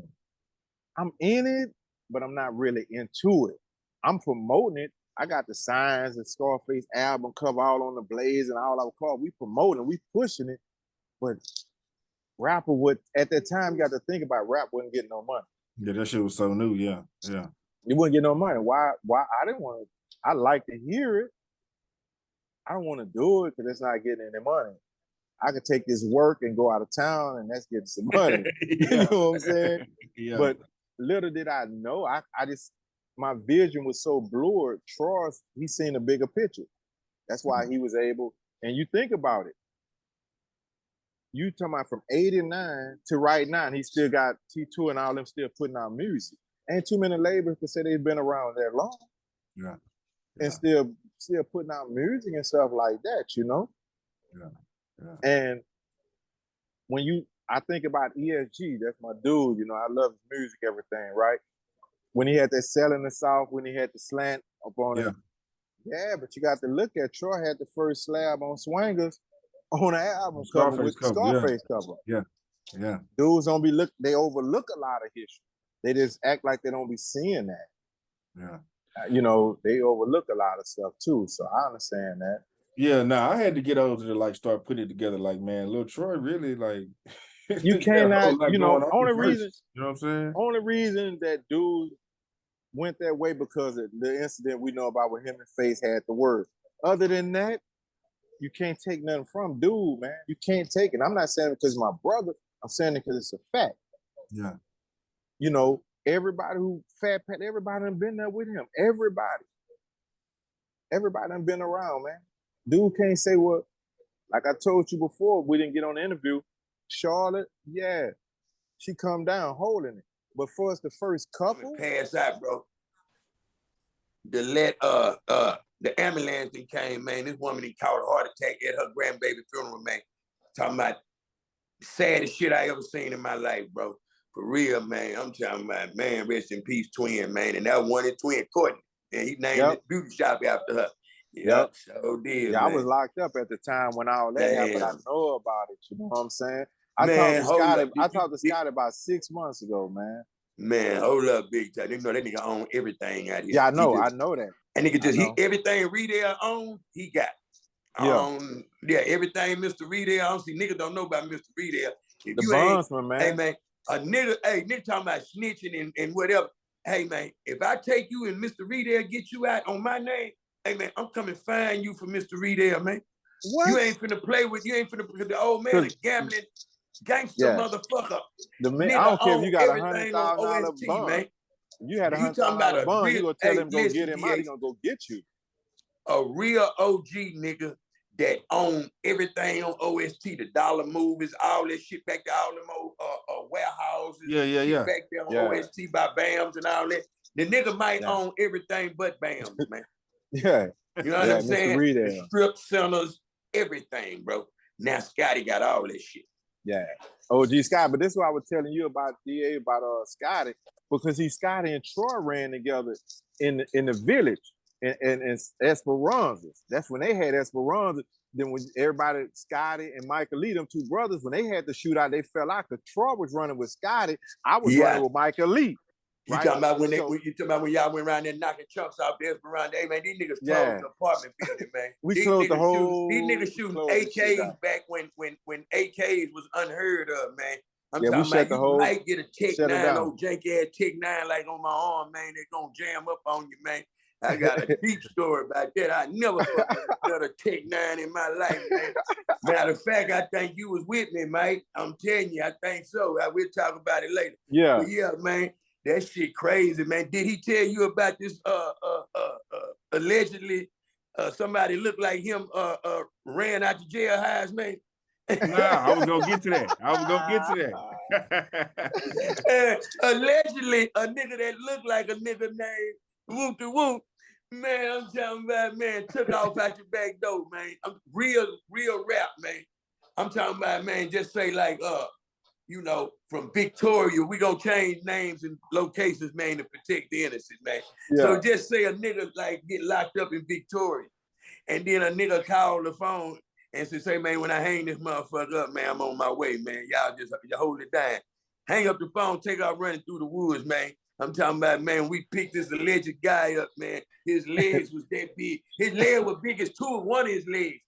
I'm in it, but I'm not really into it. I'm promoting it. I got the signs and Scarface album cover all on the Blaze and all our car. We promoting, we pushing it, but rapper would at that time you got to think about rap wasn't getting no money. Yeah, that shit was so new. Yeah. You wouldn't get no money. Why? I didn't want to. I like to hear it. I don't want to do it because it's not getting any money. I could take this work and go out of town and that's getting some money. You know what I'm saying? Yeah. But little did I know, I just, my vision was so blurred. Troy, he seen a bigger picture. That's why he was able, and you think about it, you talking about from 89 to right now, and he still got T2 and all them still putting out music. Ain't too many labels to say they've been around that long. Yeah. And still putting out music and stuff like that, you know? Yeah. And when I think about ESG, that's my dude, you know, I love his music, everything, right? When he had that Cell in the South, when he had the slant up on it. Yeah, but you got to look at Troy had the first SLAB on Swingers on the album cover with the Scarface cover. Yeah. Dudes don't be they overlook a lot of history. They just act like they don't be seeing that. Yeah. You know, they overlook a lot of stuff too. So I understand that. Yeah, I had to get older to like start putting it together. Like, man, Lil Troy really like you cannot, you know, only reason, you know what I'm saying? Only reason that dude went that way because of the incident we know about when him and Face had the word. Other than that, you can't take nothing from dude, man. You can't take it. I'm not saying it because my brother. I'm saying it because it's a fact. Yeah. You know, everybody who Fat Pat, everybody done been there with him. Everybody done been around, man. Dude can't say what, like I told you before, we didn't get on the interview. Charlotte, yeah, she come down holding it. But for us, the first couple. Pass out, bro. To let the ambulance that came, man. This woman caught a heart attack at her grandbaby funeral, man. Talking about the saddest shit I ever seen in my life, bro. For real, man. I'm talking about, man, rest in peace, twin, man. And that one is twin Courtney. And he named his beauty shop after her. Yep. So did, yeah, man. I was locked up at the time when all that happened. I know about it. You know what I'm saying? I talked to Scotty about 6 months ago, man. Man, hold up, big time. You know that nigga own everything out here. Yeah, I know that. And nigga just everything Riedel own, he got. Everything Mr. Riedel owns. See, niggas don't know about Mr. Riedel. If the you bondsman, man. Hey man, a nigga talking about snitching and whatever. Hey man, if I take you and Mr. Riedel get you out on my name, hey man, I'm coming find you for Mr. Riedel, man. What? You ain't finna play with, the old man is gambling gangster motherfucker. I don't care if you got $100,000 bond. Man. You had $100,000 bond, you gonna tell him go get him out, he gonna go get you. A real OG nigga that own everything on OST, the dollar movies, all that shit back to all them old warehouses. Yeah. Back there on OST by BAMs and all that. The nigga might own everything but BAMs, man. Yeah. You know what I'm saying? The strip centers, everything, bro. Now Scotty got all that shit. Yeah. OG Scotty. But this is what I was telling you about DA, about Scotty, because Scotty and Troy ran together in the village. And Esperanza. That's when they had Esperanza. Then when everybody, Scotty and Michael Lee, them two brothers, when they had the shootout, they fell out because Troy was running with Scotty. I was running with Michael Lee. You talking about when you talking about when y'all went around there knocking chunks off the Esperanza? Hey man, these niggas closed the apartment building, man. We closed the whole. These niggas shooting AKs back when AKs was unheard of, man. I'm talking about you might get a Tech 9, old janky ass Tech 9 like on my arm, man. They're gonna jam up on you, man. I got a deep story about that. I never fucking another Tech 9 in my life, man. Matter of fact, I think you was with me, Mike. I'm telling you, I think so. We'll talk about it later. Yeah. But yeah, man, that shit crazy, man. Did he tell you about this allegedly somebody looked like him ran out the jailhouse, man? Nah, I was gonna get to that. Allegedly, a nigga that looked like a nigga named Whoop de Whoop, man, I'm talking about, man, took off out your back door, man. I'm real rap, man. I'm talking about, man, just say like, you know, from Victoria, we gonna change names and locations, man, to protect the innocent, man. Yeah. So just say a nigga like get locked up in Victoria, and then a nigga call the phone and say, man, when I hang this motherfucker up, man, I'm on my way, man. Y'all just hold it down. Hang up the phone, take off running through the woods, man. I'm talking about, man, we picked this alleged guy up, man. His legs was that big. His leg was big as one of his legs.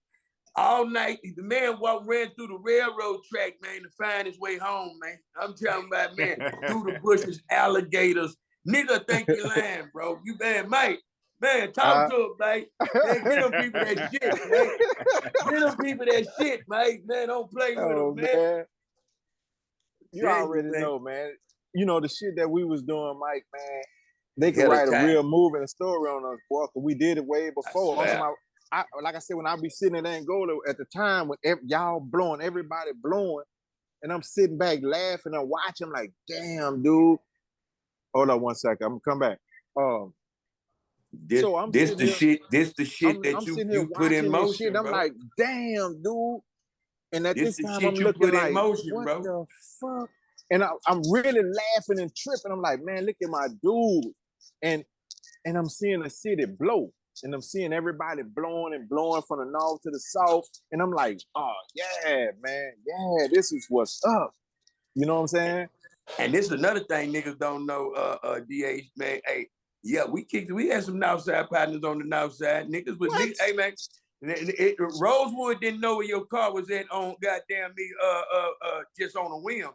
All night, the man ran through the railroad track, man, to find his way home, man. I'm talking about, man, through the bushes, alligators. Nigga think you lying, bro. You man, Mike. Man, talk to him, mate. Man, get them people that shit, man. Get them people that shit, mate. Man, don't play with them, man. You already know, man. You know, the shit that we was doing, Mike, man, they could write a real movie and a story on us, boy, because we did it way before. Like I said, when I be sitting in Angola at the time, when y'all blowing, everybody blowing, and I'm sitting back laughing and watching, like, damn, dude. Hold on one second. I'm gonna come back. This the shit that you put in motion, bro. I'm like, damn, dude. And at this time, I'm looking like, what the fuck? And I'm really laughing and tripping. I'm like, man, look at my dude. And I'm seeing the city blow. And I'm seeing everybody blowing and blowing from the north to the south. And I'm like, oh, yeah, man. Yeah, this is what's up. You know what I'm saying? And this is another thing niggas don't know, DH, man. Hey, yeah, we had some Northside partners on the Northside. Niggas was niggas, hey man. Rosewood didn't know where your car was at on goddamn me just on a whim.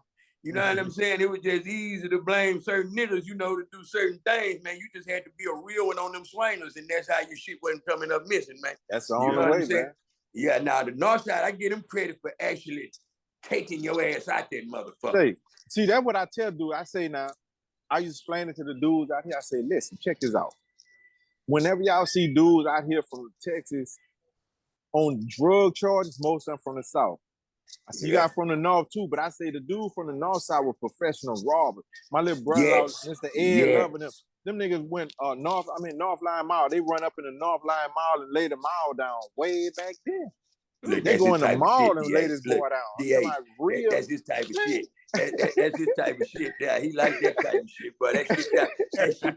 You know what I'm saying? It was just easy to blame certain niggas, you know, to do certain things, man. You just had to be a real one on them swingers, and that's how your shit wasn't coming up missing, man. That's the only way, man. Yeah, now the Northside, I give them credit for actually taking your ass out there, motherfucker. See, that's what I tell dudes. I say now, I used to explain it to the dudes out here. I say, listen, check this out. Whenever y'all see dudes out here from Texas on drug charges, most of them from the South. I see you got from the North too, but I say the dude from the North side were professional robbers. My little brother, Mr. Ed, loving them niggas went North Line Mall. They run up in the North Line Mall and lay the mall down way back then. Look, they go in the mall and lay this boy down. That's his type of shit. That's his type of shit there. He like that type of shit, but that shit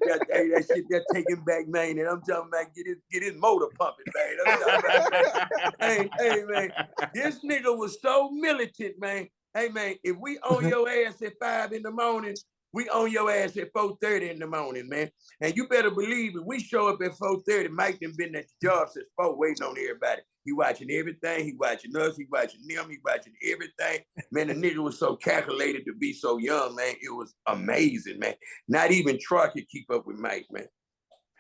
that taking back, man. And I'm talking about get his motor pumping, man. I'm talking about, hey, man, this nigga was so militant, man. Hey, man, if we on your ass at 5 in the morning, we on your ass at 4:30 in the morning, man. And you better believe if we show up at 4:30, Mike done been at the job since 4 waiting on everybody. He watching everything. He watching us. He watching them. He watching everything. Man, the nigga was so calculated to be so young, man. It was amazing, man. Not even Troy could keep up with Mike, man.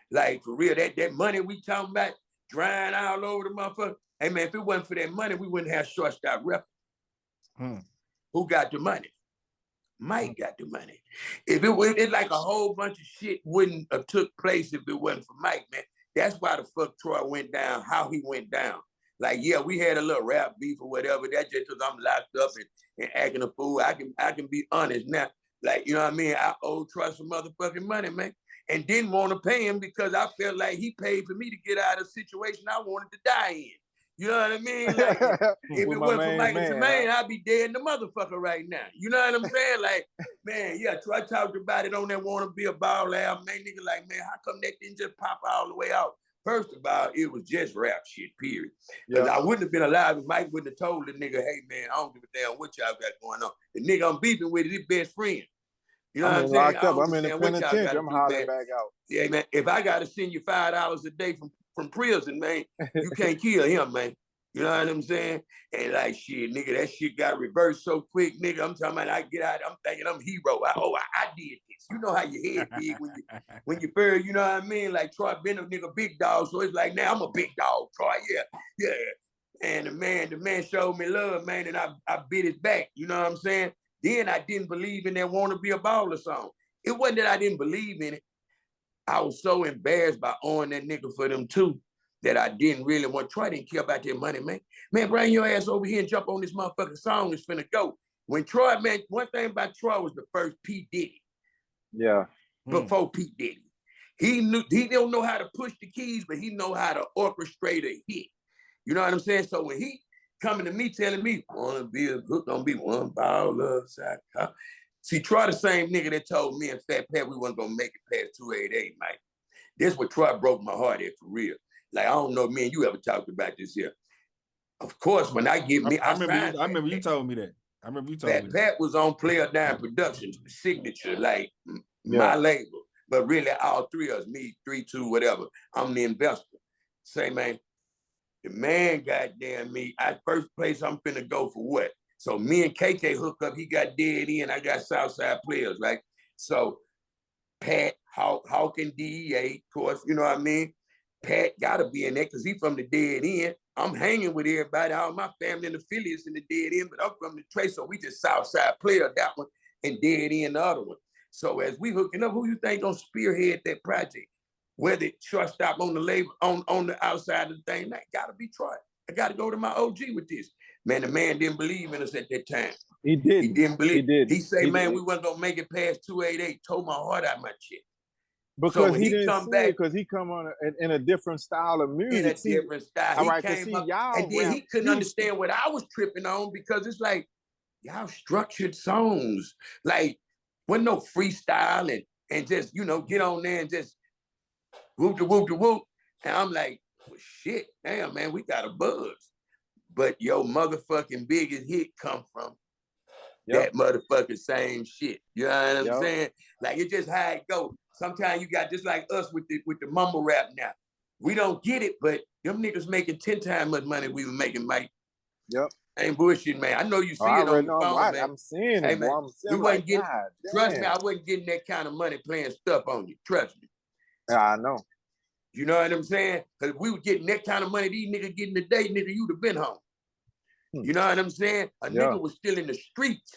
Like, for real, that money we talking about, drying all over the motherfucker. Hey, man, if it wasn't for that money, we wouldn't have Shortstop Records. Who got the money? Mike got the money. If it like a whole bunch of shit wouldn't have took place if it wasn't for Mike, man. That's why the fuck Troy went down, how he went down. Like, yeah, we had a little rap beef or whatever. That's just because I'm locked up and acting a fool. I can be honest now. Like, you know what I mean? I owe Troy some motherfucking money, man. And didn't want to pay him because I felt like he paid for me to get out of a situation I wanted to die in. You know what I mean? Like, if it wasn't for Mike and Jermaine, I'd be dead in the motherfucker right now. You know what I'm saying? Like, man, yeah, I talked about it on that Wanna Be a Ball album. Man, nigga, like, man, how come that didn't just pop all the way out? First of all, it was just rap shit, period. Because I wouldn't have been alive if Mike wouldn't have told the nigga, hey, man, I don't give a damn what y'all got going on. The nigga I'm beefing with is his best friend. You know I'm what I'm in saying? locked I up. don't I'm in the understand what y'all got penitentiary. to I'm do, hollering man. back out. Yeah, man. If I got to send you $5 a day from prison, man, you can't kill him, man. You know what I'm saying? And like shit, nigga, that shit got reversed so quick, nigga. I'm talking about I get out, I'm thinking I'm hero. I did this. You know how your head big when you first, you know what I mean? Like Troy been a nigga big dog, so it's like now I'm a big dog, Troy. Yeah. And the man showed me love, man, and I bit his back. You know what I'm saying? Then I didn't believe in that "Wanna Be a Baller" song. It wasn't that I didn't believe in it. I was so embarrassed by owing that nigga for them too that I didn't really want. Troy didn't care about their money, man. Man, bring your ass over here and jump on this motherfucking song. It's finna go. When Troy, man, one thing about Troy was the first P. Diddy. Yeah. Before P. Diddy. He don't know how to push the keys, but he know how to orchestrate a hit. You know what I'm saying? So when he coming to me telling me, wanna be a hook, gonna be one baller. See, Troy the same nigga that told me and Fat Pat we wasn't gonna make it past 288, Mike. This what Troy broke my heart at for real. Like, I don't know, man, you ever talked about this here. Of course, when I get me, I remember you told me that. I remember you told me that. that. Pat was on Player Down Productions, signature, like my Yeah. label. But really, all three of us, me, 3-2, whatever, I'm the investor. Say, man, the man goddamn me, first place I'm finna go for what? So me and KK hook up, he got Dead End, I got Southside Players, right? So Pat, Hawk and DEA, of course, you know what I mean? Pat gotta be in there because he from the Dead End. I'm hanging with everybody, all my family and affiliates in the Dead End, but I'm from the Trace, so we just Southside Player, that one, and Dead End, the other one. So as we hooking up, who you think gonna spearhead that project? Whether shortstop on the label, on the outside of the thing, that gotta be Troy. I gotta go to my OG with this. Man, the man didn't believe in us at that time. He didn't. He didn't believe. He didn't. He say, He man, didn't. we wasn't gonna make it past 288. Told my heart out my chest. Because so when he didn't come see back, it, because he come on in a different style of music. in a different style, all he right, came see, up, y'all and then rap, he couldn't understand what I was tripping on because it's like y'all structured songs, like wasn't no freestyle and just get on there and just whoop de whoop de whoop. And I'm like, well, shit, damn man, we got a buzz. But your motherfucking biggest hit come from that motherfucking same shit. You know what I'm saying? Like it's just how it go. Sometimes you got just like us with the mumble rap now. We don't get it, but them niggas making 10 times much money we were making, Mike. Yep. Ain't bullshit, man. I know you see it on your phone, man. I'm seeing hey, it, man, boy. I'm seeing we wasn't like, getting, God, trust me, I wasn't getting that kind of money playing stuff on you. Trust me. Yeah, I know. You know what I'm saying? Because if we were getting that kind of money these niggas getting today, nigga, you'd have been home. You know what I'm saying? A nigga was still in the streets.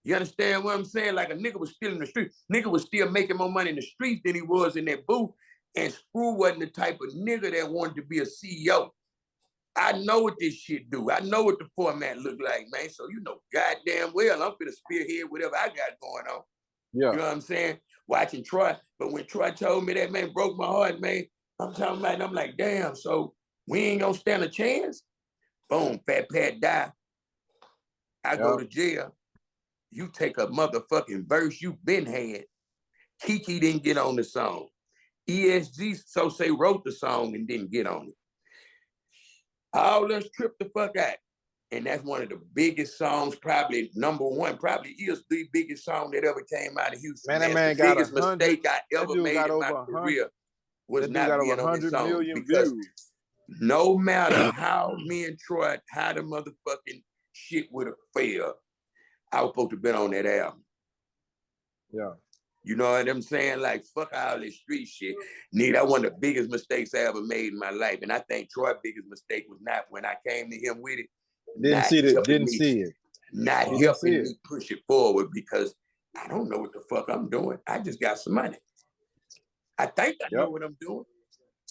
You understand what I'm saying? Like a nigga was still in the streets. Nigga was still making more money in the streets than he was in that booth. And Screw wasn't the type of nigga that wanted to be a CEO. I know what this shit do. I know what the format look like, man. So you know goddamn well I'm finna spearhead whatever I got going on. Yeah. You know what I'm saying? Watching Troy. But when Troy told me that, man, broke my heart, man. I'm talking about it, I'm like, damn, so we ain't gonna stand a chance? Boom, Fat Pat die. I go to jail. You take a motherfucking verse you been had. Kiki didn't get on the song. ESG so-say wrote the song and didn't get on it. All us tripped the fuck out. And that's one of the biggest songs, probably number one, probably is the biggest song that ever came out of Houston. Man, that man the got biggest mistake I ever made in my career was not being on this song. Because no matter how me and Troy, how the motherfucking shit would have failed, I was supposed to have been on that album. Yeah. You know what I'm saying? Like, fuck all this street shit. Nigga, that one of the biggest mistakes I ever made in my life. And I think Troy's biggest mistake was not when I came to him with it. Didn't see it. Not helping me push it forward because I don't know what the fuck I'm doing. I just got some money. I think I know what I'm doing.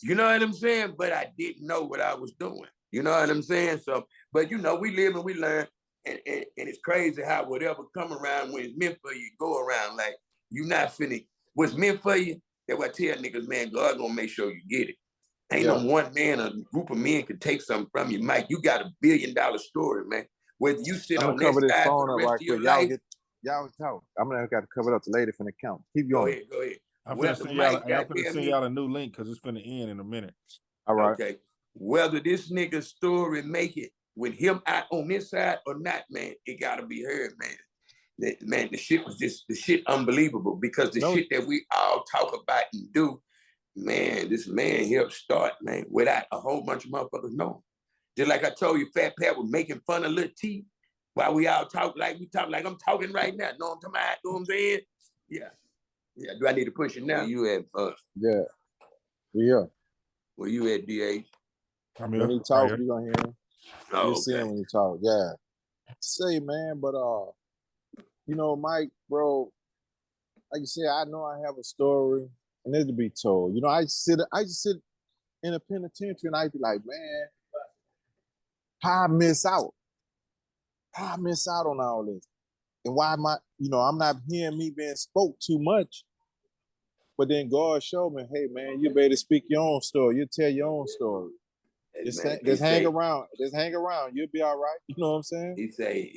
You know what I'm saying? But I didn't know what I was doing. You know what I'm saying? So, but you know, we live and we learn. And it's crazy how whatever come around when it's meant for you, go around. Like, you not finna, what's meant for you, that's what I tell niggas, man, God gonna make sure you get it. Ain't no one man, a group of men can take something from you, Mike. You got $1 billion story, man. Whether you sit on that side for the rest of your life. Y'all talk. I'm gonna got to cover it up later from the count. Keep going. Go ahead. I'm finna send y'all a new link because it's finna end in a minute. All right. Okay. Whether this nigga's story make it with him out on this side or not, man, it gotta be heard, man. Man, the shit was just unbelievable because the shit that we all talk about and do, man, this man helped start, man, without a whole bunch of motherfuckers knowing. Just like I told you, Fat Pat was making fun of Lil T while we all talk like I'm talking right now. Know what I'm talking about? Know what I'm saying? Yeah. Yeah. Do I need to push it now? Where you at? Yeah. Yeah. Where you at, DH? When he talk, you gonna hear him. Oh, You'll see him when he talk. Yeah. Say, man, but you know, Mike, bro, like you said, I know I have a story and it to be told. You know, I just sit in a penitentiary and I be like, man, how I miss out? How I miss out on all this? And why am I, I'm not hearing me being spoke too much. But then God showed me, hey man, you better speak your own story. You tell your own story. Hey, just hang around. Just hang around. You'll be all right. You know what I'm saying? He say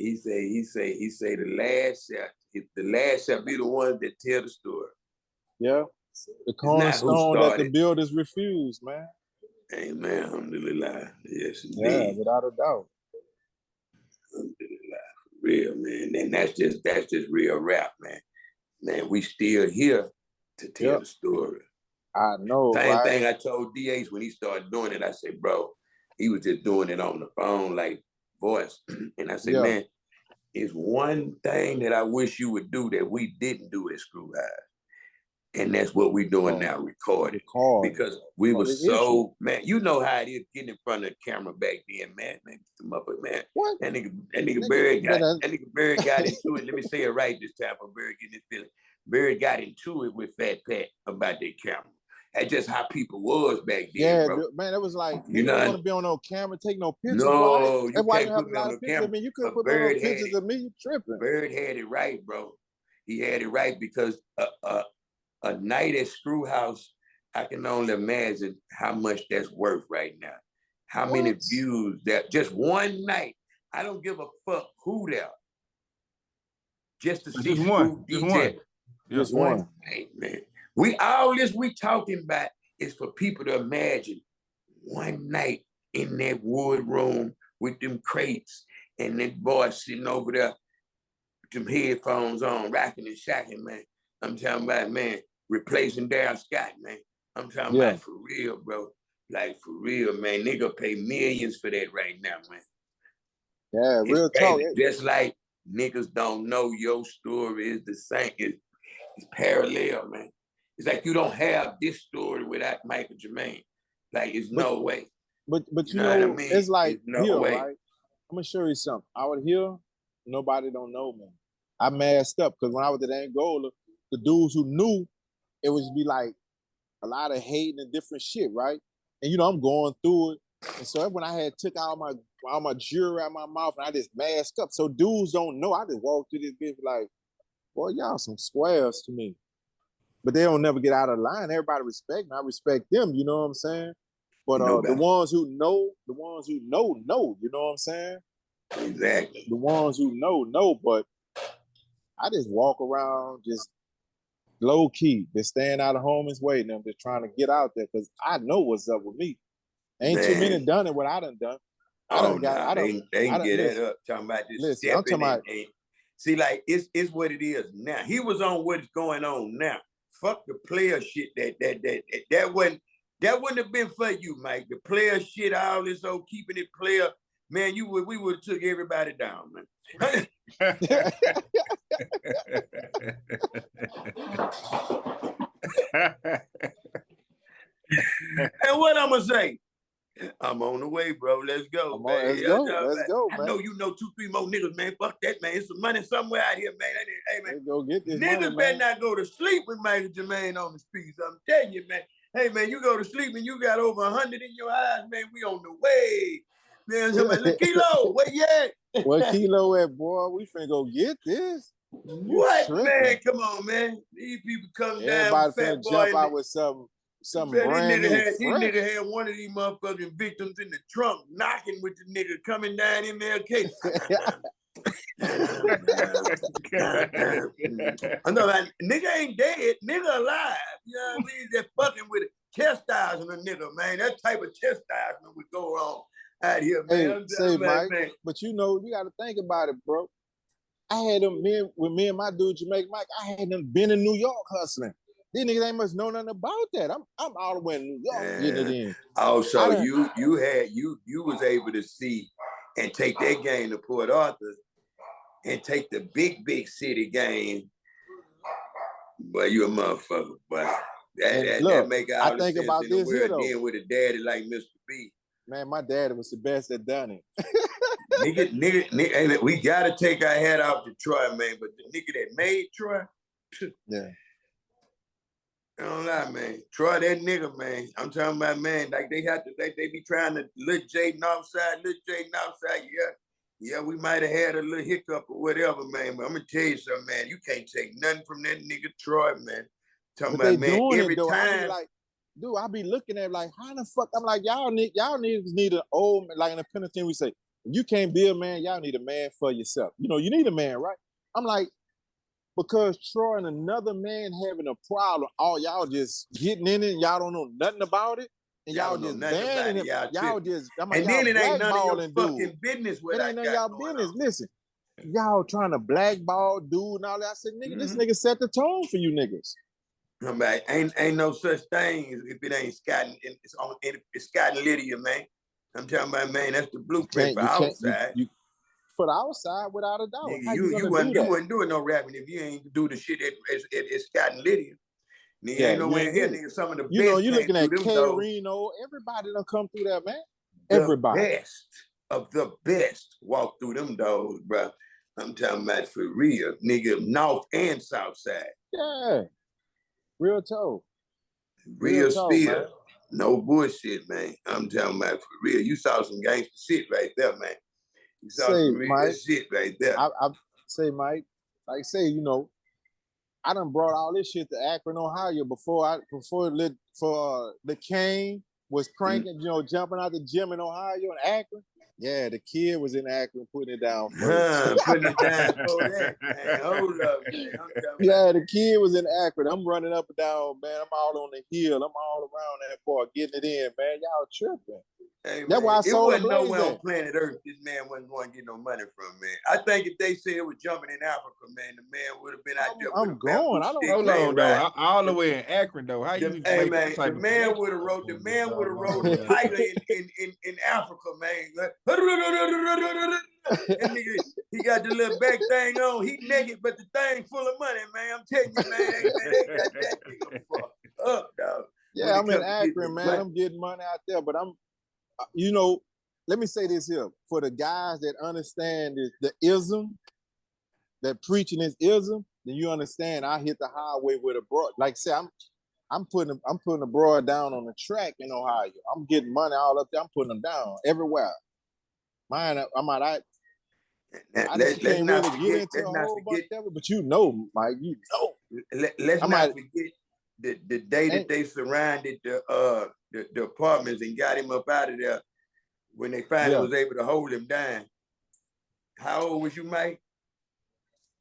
the last shall be the ones that tell the story. Yeah. The cornerstone that the builders refuse, man. Amen. Alhamdulillah. Yes, indeed. Yeah, without a doubt. Alhamdulillah. Real, man. And that's just real rap, man. Man, we still here to tell the story. I know, Same right? thing I told DH when he started doing it. I said, bro, he was just doing it on the phone, like voice. And I said, man, it's one thing that I wish you would do that we didn't do at Screw High. And that's what we're doing now, recording. Because we were so, man, you know how it is getting in front of the camera back then, man. Man, man. What? That nigga Bird got into it. Let me say it right this time for Bird getting his feeling. Bird got into it with Fat Pat about that camera. That's just how people was back then, bro. Man, it was like, you don't want to be on no camera, take no pictures. No, that's why you have a lot of pictures. I mean, you couldn't put no pictures of me, you tripping. Bird had it right, bro. He had it right because a night at Screw House, I can only imagine how much that's worth right now. How many views that just one night. I don't give a fuck who there. Just to see Screw DJ. Just one. Hey, man. All this we talking about is for people to imagine one night in that wood room with them crates and that boy sitting over there with them headphones on, rocking and shacking, man. I'm talking about, man, replacing Darryl Scott, man. I'm talking about for real, bro. Like, for real, man. Nigga pay millions for that right now, man. Yeah, real talk. Just like niggas don't know your story is the same. It's parallel, man. It's like you don't have this story without Michael Jermaine. Like, it's no way. But you know what I mean? It's like here, right? I'm gonna show you something. Out here, nobody don't know me. I masked up because when I was at Angola, the dudes who knew, it would be like a lot of hating and different shit, right? And I'm going through it. And so when I had took all my jewelry out of my mouth and I just masked up, so dudes don't know. I just walked through this bitch like, boy, y'all some squares to me. But they don't never get out of line. Everybody respect me. I respect them, you know what I'm saying? But the ones who know, you know what I'm saying? Exactly. The ones who know, but I just walk around just low key, just staying out of homies waiting. I'm just trying to get out there because I know what's up with me. Ain't too many done it what I done done. They can get it up. Talking about this stepping and see, like, it's what it is now. He was on what is going on now. Fuck the player shit. That wouldn't have been for you, Mike. The player shit, all this old keeping it player, man. We would have took everybody down, man. And what I'm gonna say? I'm on the way, bro. Let's go, man. Let's go, man. I know you know 2-3 more niggas, man. Fuck that, man. It's some money somewhere out here, man. Hey, man. Let's go get this niggas money, better not go to sleep with Michael Jermaine on the speeds. I'm telling you, man. Hey, man, you go to sleep and you got over 100 in your eyes, man. We on the way. Man, somebody, look, Kilo, where you at? Where Kilo at, boy? We finna go get this. What, man? Come on, man. These people come down. Everybody finna jump out with something brand new. This nigga had one of these motherfucking victims in the trunk knocking with the nigga coming down MLK. I know that nigga ain't dead, nigga alive. You know what I mean? They're fucking with it. Chastising a nigga, man. That type of chastisement would go on out here, man. Hey, say, Mike, man. But you gotta think about it, bro. I had them with me and my dude Jermaine Mike. I had them been in New York hustling. These niggas ain't much know nothing about that. I'm all the way in New York getting it in. Also, you was able to see and take that game to Port Arthur and take the big city game. But you a motherfucker, but that make all the sense in the world. Then with a daddy like Mr. B. Man, my daddy was the best at Donnie. nigga, we gotta take our hat off to Troy, man. But the nigga that made Troy, yeah. I don't lie, man. Troy, that nigga, man. I'm talking about, man, like they be trying to look Jaden offside. Yeah, we might have had a little hiccup or whatever, man. But I'm gonna tell you something, man. You can't take nothing from that nigga Troy, man. Talking about, man, every time. Dude, I be looking at it like, how the fuck? I'm like, y'all niggas need an old, like in the penitentiary, we say, you can't be a man, y'all need a man for yourself. You know, you need a man, right? I'm like, because Troy and another man having a problem, all y'all just getting in it, y'all don't know nothing about it, and y'all just banning him. Y'all just, I'm like, and then it ain't none of your fucking dude. business what it ain't none of y'all business. Listen, y'all trying to blackball dude and all that. I said, nigga, this nigga set the tone for you niggas. I'm like, ain't no such thing if it ain't Scott and it's Scott and Lydia, man. I'm talking about, man, that's the blueprint for outside. For the outside, without a doubt. Nigga, you wouldn't doing no rapping if you ain't do the shit at Scott and Lydia. Nigga, ain't nowhere here, nigga. Some of the best. You know, you looking at K-Reno, everybody done come through there, man. Everybody. The best of the best walk through them doors, bro. I'm talking about for real, nigga, North and Southside. Yeah. Real talk. Real spill. No bullshit, man. I'm talking about for real. You saw some gangster shit right there, man. You saw some real shit right there. I say, Mike, like I say, you know, I done brought all this shit to Akron, Ohio before the Cane was cranking, you know, jumping out the gym in Ohio and Akron. Yeah, the kid was in Akron putting it down first. Putting it down for that, man. Hold up, man. Yeah, the kid was in Akron. I'm running up and down, man. I'm all on the hill. I'm all around that part, getting it in, man. Y'all tripping. Hey, that's why I sold the Blaze. It wasn't nowhere on planet Earth this man wasn't going to get no money from, man. I think if they said it was jumping in Africa, man, the man would have been out there. I'm going. I don't hold on, though. All the way in Akron, though. How you? Hey, man, the man would have wrote a tiger in Africa, man. And nigga, he got the little back thing on. He naked, but the thing full of money, man. I'm telling you, man. Hey, man, they got that nigga fucked up, dog. Yeah, I'm in Akron, man. I'm getting money out there, but I'm, you know, let me say this here. For the guys that understand the ism, that preaching is ism, then you understand I hit the highway with a broad. Like say, I'm putting a broad down on the track in Ohio. I'm getting money all up there. I'm putting them down everywhere. Mine, I just can't really get into a whole bunch of it, but you know, Mike, you know. Let's not forget the day that they surrounded the apartments and got him up out of there when they finally was able to hold him down. How old was you, Mike?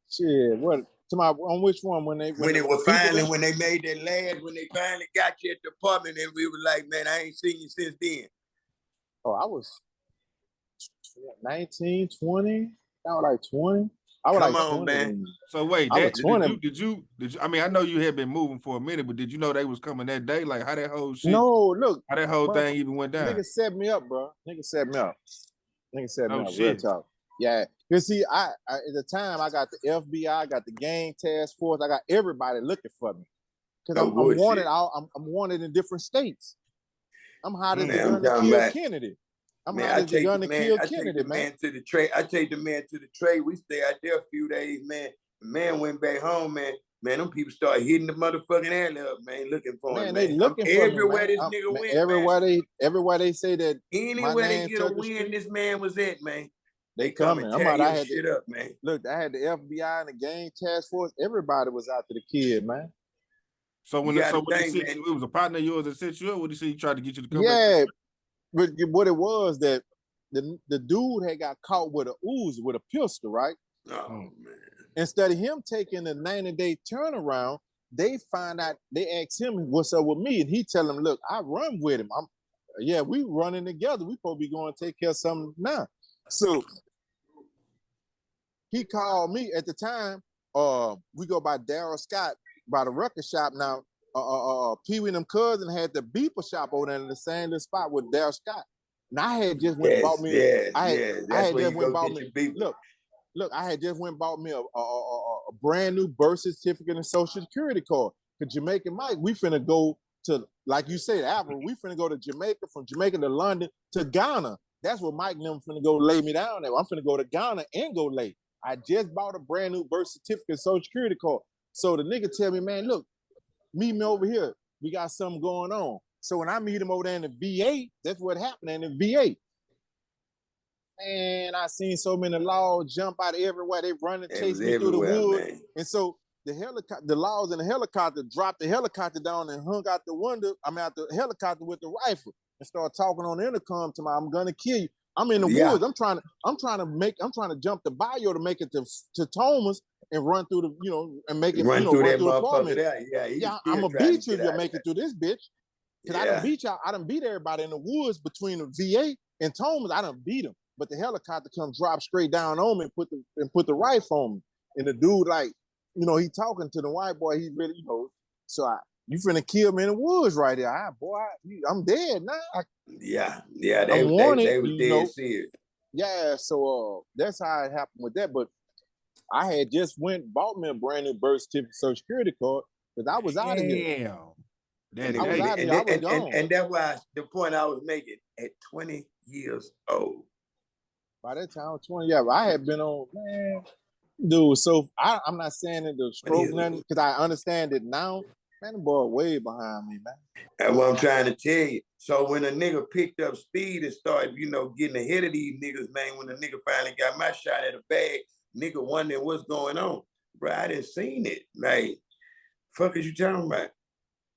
Shit, what? On which one? When they made that last, when they finally got you at the apartment, and we were like, man, I ain't seen you since then. Oh, I was 19, 20. I was like 20. I was Come like on, 20. man. So wait, did you? I mean, I know you had been moving for a minute, but did you know they was coming that day? Like how that whole shit? No, look, how that whole thing even went down? Nigga set me up, bro. Nigga set me up. Real talk. Yeah, you see, I at the time I got the FBI, I got the gang task force, I got everybody looking for me because I'm wanted. I'm wanted in different states. I'm hot as the gun to kill Kennedy. I take the man to the trade. I take the man to the trade. We stay out there a few days, man. The man went back home, man. Man, them people started hitting the motherfucking alley up, man, looking for him, man. They looking for everywhere me, this nigga went, everywhere they say that anywhere they get a win, this man was at, man. They coming. I had shit up, man. Look, I had the FBI and the gang task force. Everybody was after the kid, man. So when it was a partner of yours that set you up, what did he say? He tried to get you to come back? Yeah, but what it was that the dude had got caught with a Uzi, with a pistol, right? Oh man. Instead of him taking a 90-day turnaround, they find out, they asked him what's up with me, and he tell them, look, I run with him. We running together. We supposed to be going to take care of something now. So he called me at the time. We go by Daryl Scott by the record shop now. Pee Wee and them cousin had the beeper shop over there in the same little spot with Daryl Scott. And I had just went and bought me. That's where you go get your beeper. Look, I had just went and bought me a brand new birth certificate and social security card. For Jamaican Mike, we finna go to, like you said, Apple, we finna go to Jamaica, from Jamaica to London to Ghana. That's where Mike and them finna go lay me down there. I'm finna go to Ghana and go lay. I just bought a brand new birth certificate and social security card. So the nigga tell me, man, look, meet me over here. We got something going on. So when I meet him over there in the VA, that's what happened in the VA. And I seen so many laws jump out of everywhere. They run and chase me through the woods. Man. And so the laws in the helicopter dropped the helicopter down and hung out the window. I'm out the helicopter with the rifle and start talking on the intercom to me. I'm gonna kill you. I'm in the woods. I'm trying to jump the bayou to make it to Thomas and run through the, and make it, run through the apartment. Yeah, I'm gonna beat you if you make it through this bitch. Cause I done beat y'all. I done beat everybody in the woods between the VA and Thomas. I done beat them. But the helicopter comes drop straight down on me and put the rifle on me. And the dude, like, he talking to the white boy. He really, so you finna kill me in the woods right there. I'm dead now. They was dead serious. Yeah, so that's how it happened with that. But I had just bought me a brand new birth certificate, social security card, because I was out of here. I was out of here. I was gone. And that's why the point I was making at 20 years old. By that time, I was 20. Yeah, I had been on, man, dude. So I'm not saying it to stroke nothing, because I understand it now. Man, the boy way behind me, man. That's what I'm trying to tell you. So when a nigga picked up speed and started, getting ahead of these niggas, man, when the nigga finally got my shot at a bag, nigga wondering what's going on. Bro, I didn't seen it. Like, fuck is you talking about?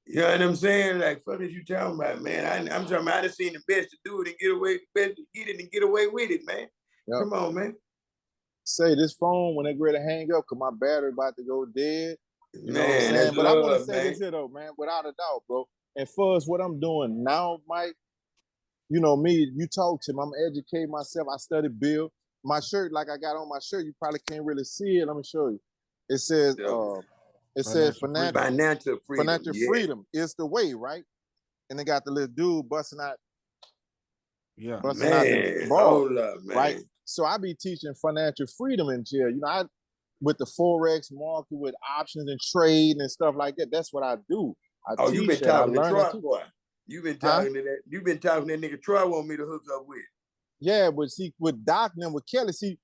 You know what I'm saying? Like, fuck is you talking about, man? I'm talking about I done seen the best to do it and get away, best to get it and get away with it, man. Yep. Come on, man. Say this phone when they ready to hang up, cause my battery about to go dead. You know what I'm saying? That's but love, I want to say man. this here though, man, without a doubt, bro. And for us, what I'm doing now, Mike, me, you talk to me, I'm educating myself. I study Bill. My shirt, like I got on my shirt, you probably can't really see it. Let me show you. It says, financial freedom is the way, right? And they got the little dude busting out. Yeah, busting out the ball, right? So I be teaching financial freedom in jail. With the Forex market, with options and trade and stuff like that. That's what I do. You've been talking to Troy, boy. You've been talking to that. You've been talking to that nigga Troy want me to hook up with. Yeah, but see, with Doc and with Kelly, see,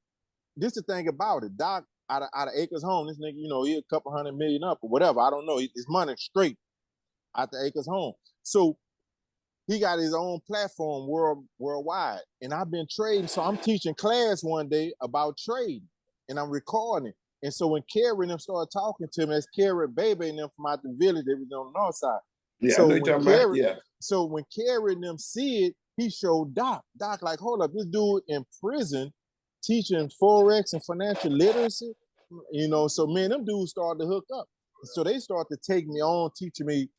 this the thing about it. Doc out of Acres Home, this nigga, he a couple $100 million up or whatever. I don't know. His money straight out the Acres Home. So he got his own platform worldwide. And I've been trading. So I'm teaching class one day about trading and I'm recording it. And so when Carrie and them started talking to me, as Carrie Baby and them from out the village, they was on the north side. Yeah, so when Carrie and them see it, he showed Doc. Doc, like, hold up, this dude in prison teaching Forex and financial literacy. So me and them dudes started to hook up. So they started to take me on, teaching me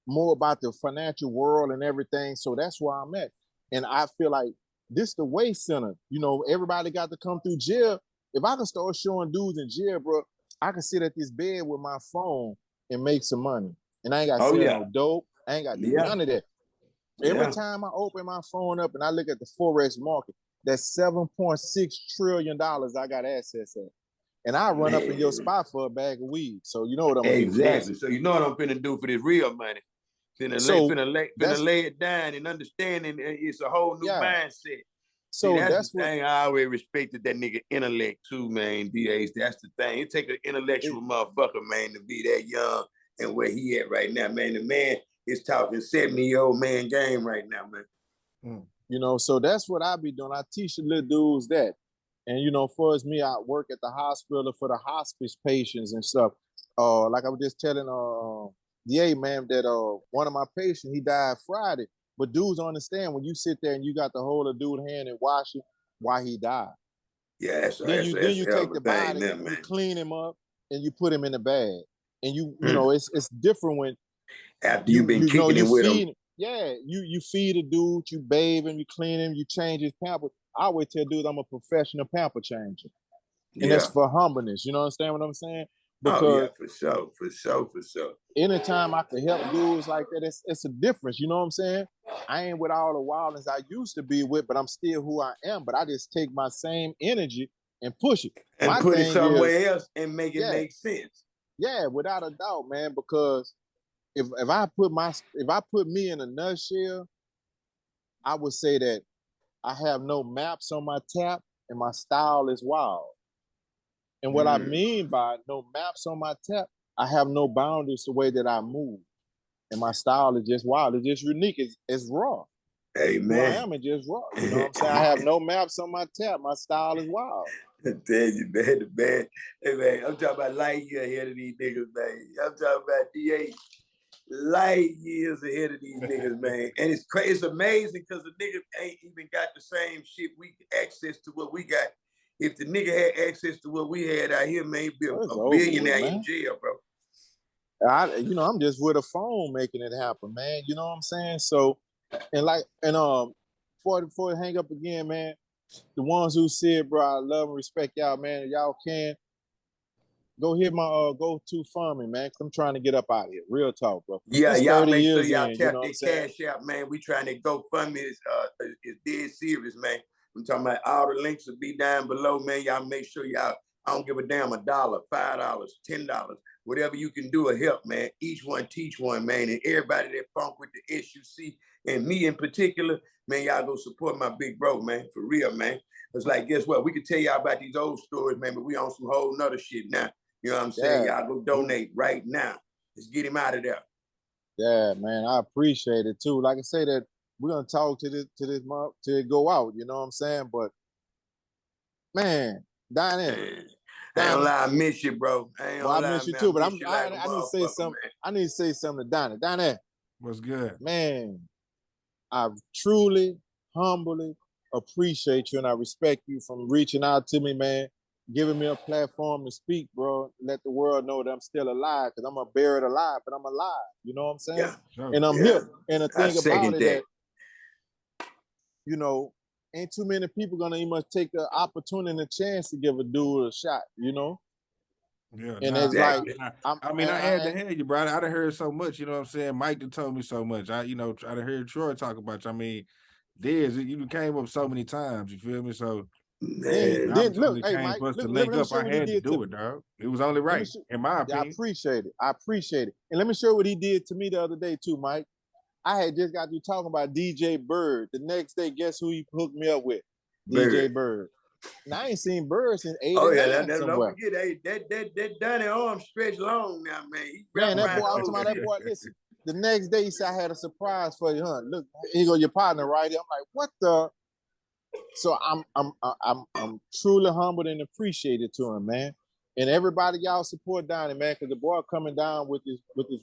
more about the financial world and everything. So that's where I'm at. And I feel like this the way center. Everybody got to come through jail. If I can start showing dudes in jail, bro, I can sit at this bed with my phone and make some money. And I ain't got to sell no dope. I ain't got to do none of that. Every time I open my phone up and I look at the Forex market, that's $7.6 trillion I got access at. And I run up in your spot for a bag of weed. So you know what I'm gonna do. Exactly. So you know what I'm finna do for this real money. Finna lay it down and understanding it's a whole new mindset. So that's the thing. I always respected that nigga intellect too, man. DH, that's the thing. It take an intellectual motherfucker, man, to be that young and where he at right now, man. The man is talking 70-year-old man game right now, man. So that's what I be doing. I teach the little dudes that. And for us, me, I work at the hospital for the hospice patients and stuff. Like I was just telling DA, man, that one of my patients, he died Friday. But dudes understand when you sit there and you got to hold a dude's hand and wash it, why he died. Yeah, that's then you take the body, you clean him up, and you put him in the bag. And you it's different when after you've been kicking it with him. Yeah, you feed a dude, you bathe him, you clean him, you change his pamper. I always tell dudes I'm a professional pamper changer. And that's for humbleness. You know understand what I'm saying? Because for sure. Anytime I can help dudes like that, it's a difference. You know what I'm saying? I ain't with all the wildness I used to be with, but I'm still who I am. But I just take my same energy and push it. And put it somewhere else and make it make sense. Yeah, without a doubt, man. Because if I put me in a nutshell, I would say that I have no maps on my tap and my style is wild. And what I mean by no maps on my tap, I have no boundaries the way that I move. And my style is just wild. It's just unique. It's raw. Amen. Who I am is just raw. You know what I'm saying? I have no maps on my tap. My style is wild. I tell you, man. Hey, man, I'm talking about light years ahead of these niggas, man. I'm talking about DA light years ahead of these niggas, man. And it's crazy. It's amazing because the niggas ain't even got the same shit access to what we got. If the nigga had access to what we had out here, man, he'd be a billionaire in jail, bro. I'm just with a phone making it happen, man. You know what I'm saying? So, before I hang up again, man, the ones who said, bro, I love and respect y'all, man. Y'all can go hit my GoFundMe, man, because I'm trying to get up out of here. Real talk, bro. Yeah, y'all make sure y'all tap that cash out, man. We trying to GoFundMe is dead serious, man. I'm talking about all the links will be down below, man. Y'all make sure y'all, I don't give a damn, $1, $5, $10, whatever you can do to help, man. Each one teach one, man. And everybody that funk with the s.u.c. and me in particular, man, y'all go support my big bro, man, for real, man. It's like, guess what? We could tell y'all about these old stories, man, but we on some whole nother shit now. You know what I'm saying? Y'all go donate right now. Let's get him out of there. Yeah, man, I appreciate it too. Like I say that we're gonna talk to this month till it go out. You know what I'm saying? But man, Donnie, I ain't gonna lie, I miss you, bro. I miss you too. But I need to say something. Man. I need to say something to Donnie. Donnie, what's good, man? I truly, humbly appreciate you and I respect you from reaching out to me, man. Giving me a platform to speak, bro. Let the world know that I'm still alive, because I'm buried alive, but I'm alive. You know what I'm saying? Yeah. Sure. And I'm here. And the thing about it that, you know, ain't too many people gonna even take the opportunity and a chance to give a dude a shot, you know? Yeah. And it's like, I had to hear you, bro. I done heard so much, you know what I'm saying? Mike done told me so much. I done heard Troy talk about you. I mean, you came up so many times, you feel me? So then look, hey Mike, to link up. I had to do it, dog. It was only right, in my opinion. I appreciate it. And let me show you what he did to me the other day too, Mike. I had just got you talking about DJ Bird. The next day, guess who he hooked me up with? DJ Bird. And I ain't seen Bird since 89. Oh yeah, don't forget, hey, that Donnie arm stretched long now, man. Man, that boy, I'm talking about that boy. Listen, the next day he said, I had a surprise for you, huh? Look, here go your partner right here. I'm like, what the? So I'm truly humbled and appreciated to him, man. And everybody, y'all support Donnie, man, because the boy coming down with this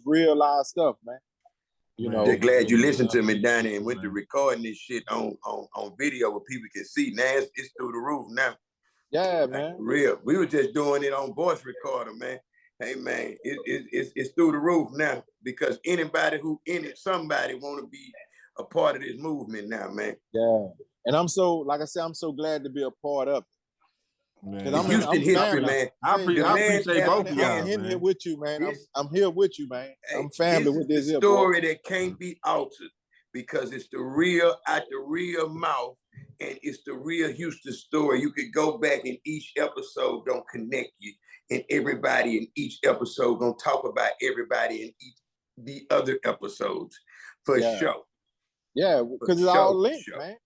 real live stuff, man. You know, they're glad you listened to me, Donnie, and went to recording this shit on video where people can see. Now it's through the roof now. Yeah, man. Real. We were just doing it on voice recorder, man. Hey, man, it's through the roof now, because anybody who in it, somebody want to be a part of this movement now, man. Yeah. And I'm so, like I said, I'm so glad to be a part of it. It's Houston history, man. I appreciate both of y'all. I'm in here with you, man. I'm here with you, man. I'm family with this here, story that can't be altered, because it's the real, out the real mouth, and it's the real Houston story. You could go back and each episode don't connect you, and everybody in each episode gonna talk about everybody in the other episodes for sure. Yeah, because it's all linked, man.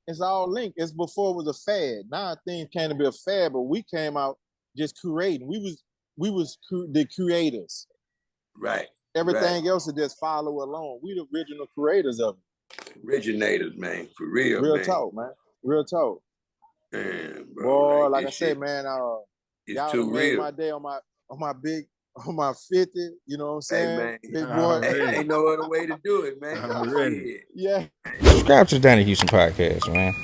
It's all linked. It's before it was a fad. Now things came to be a fad, but we came out just creating. We was the creators. Right. Everything else is just follow along. We the original creators of it. Originators, man. For real, Real man. talk, man. Real talk. Man, bro, boy, like I said, man, y'all done made my day on my 50, you know what I'm saying? Hey, man. Big boy. Ain't no other way to do it, man. I'm ready. Yeah. Subscribe to the Donnie Houston podcast, man.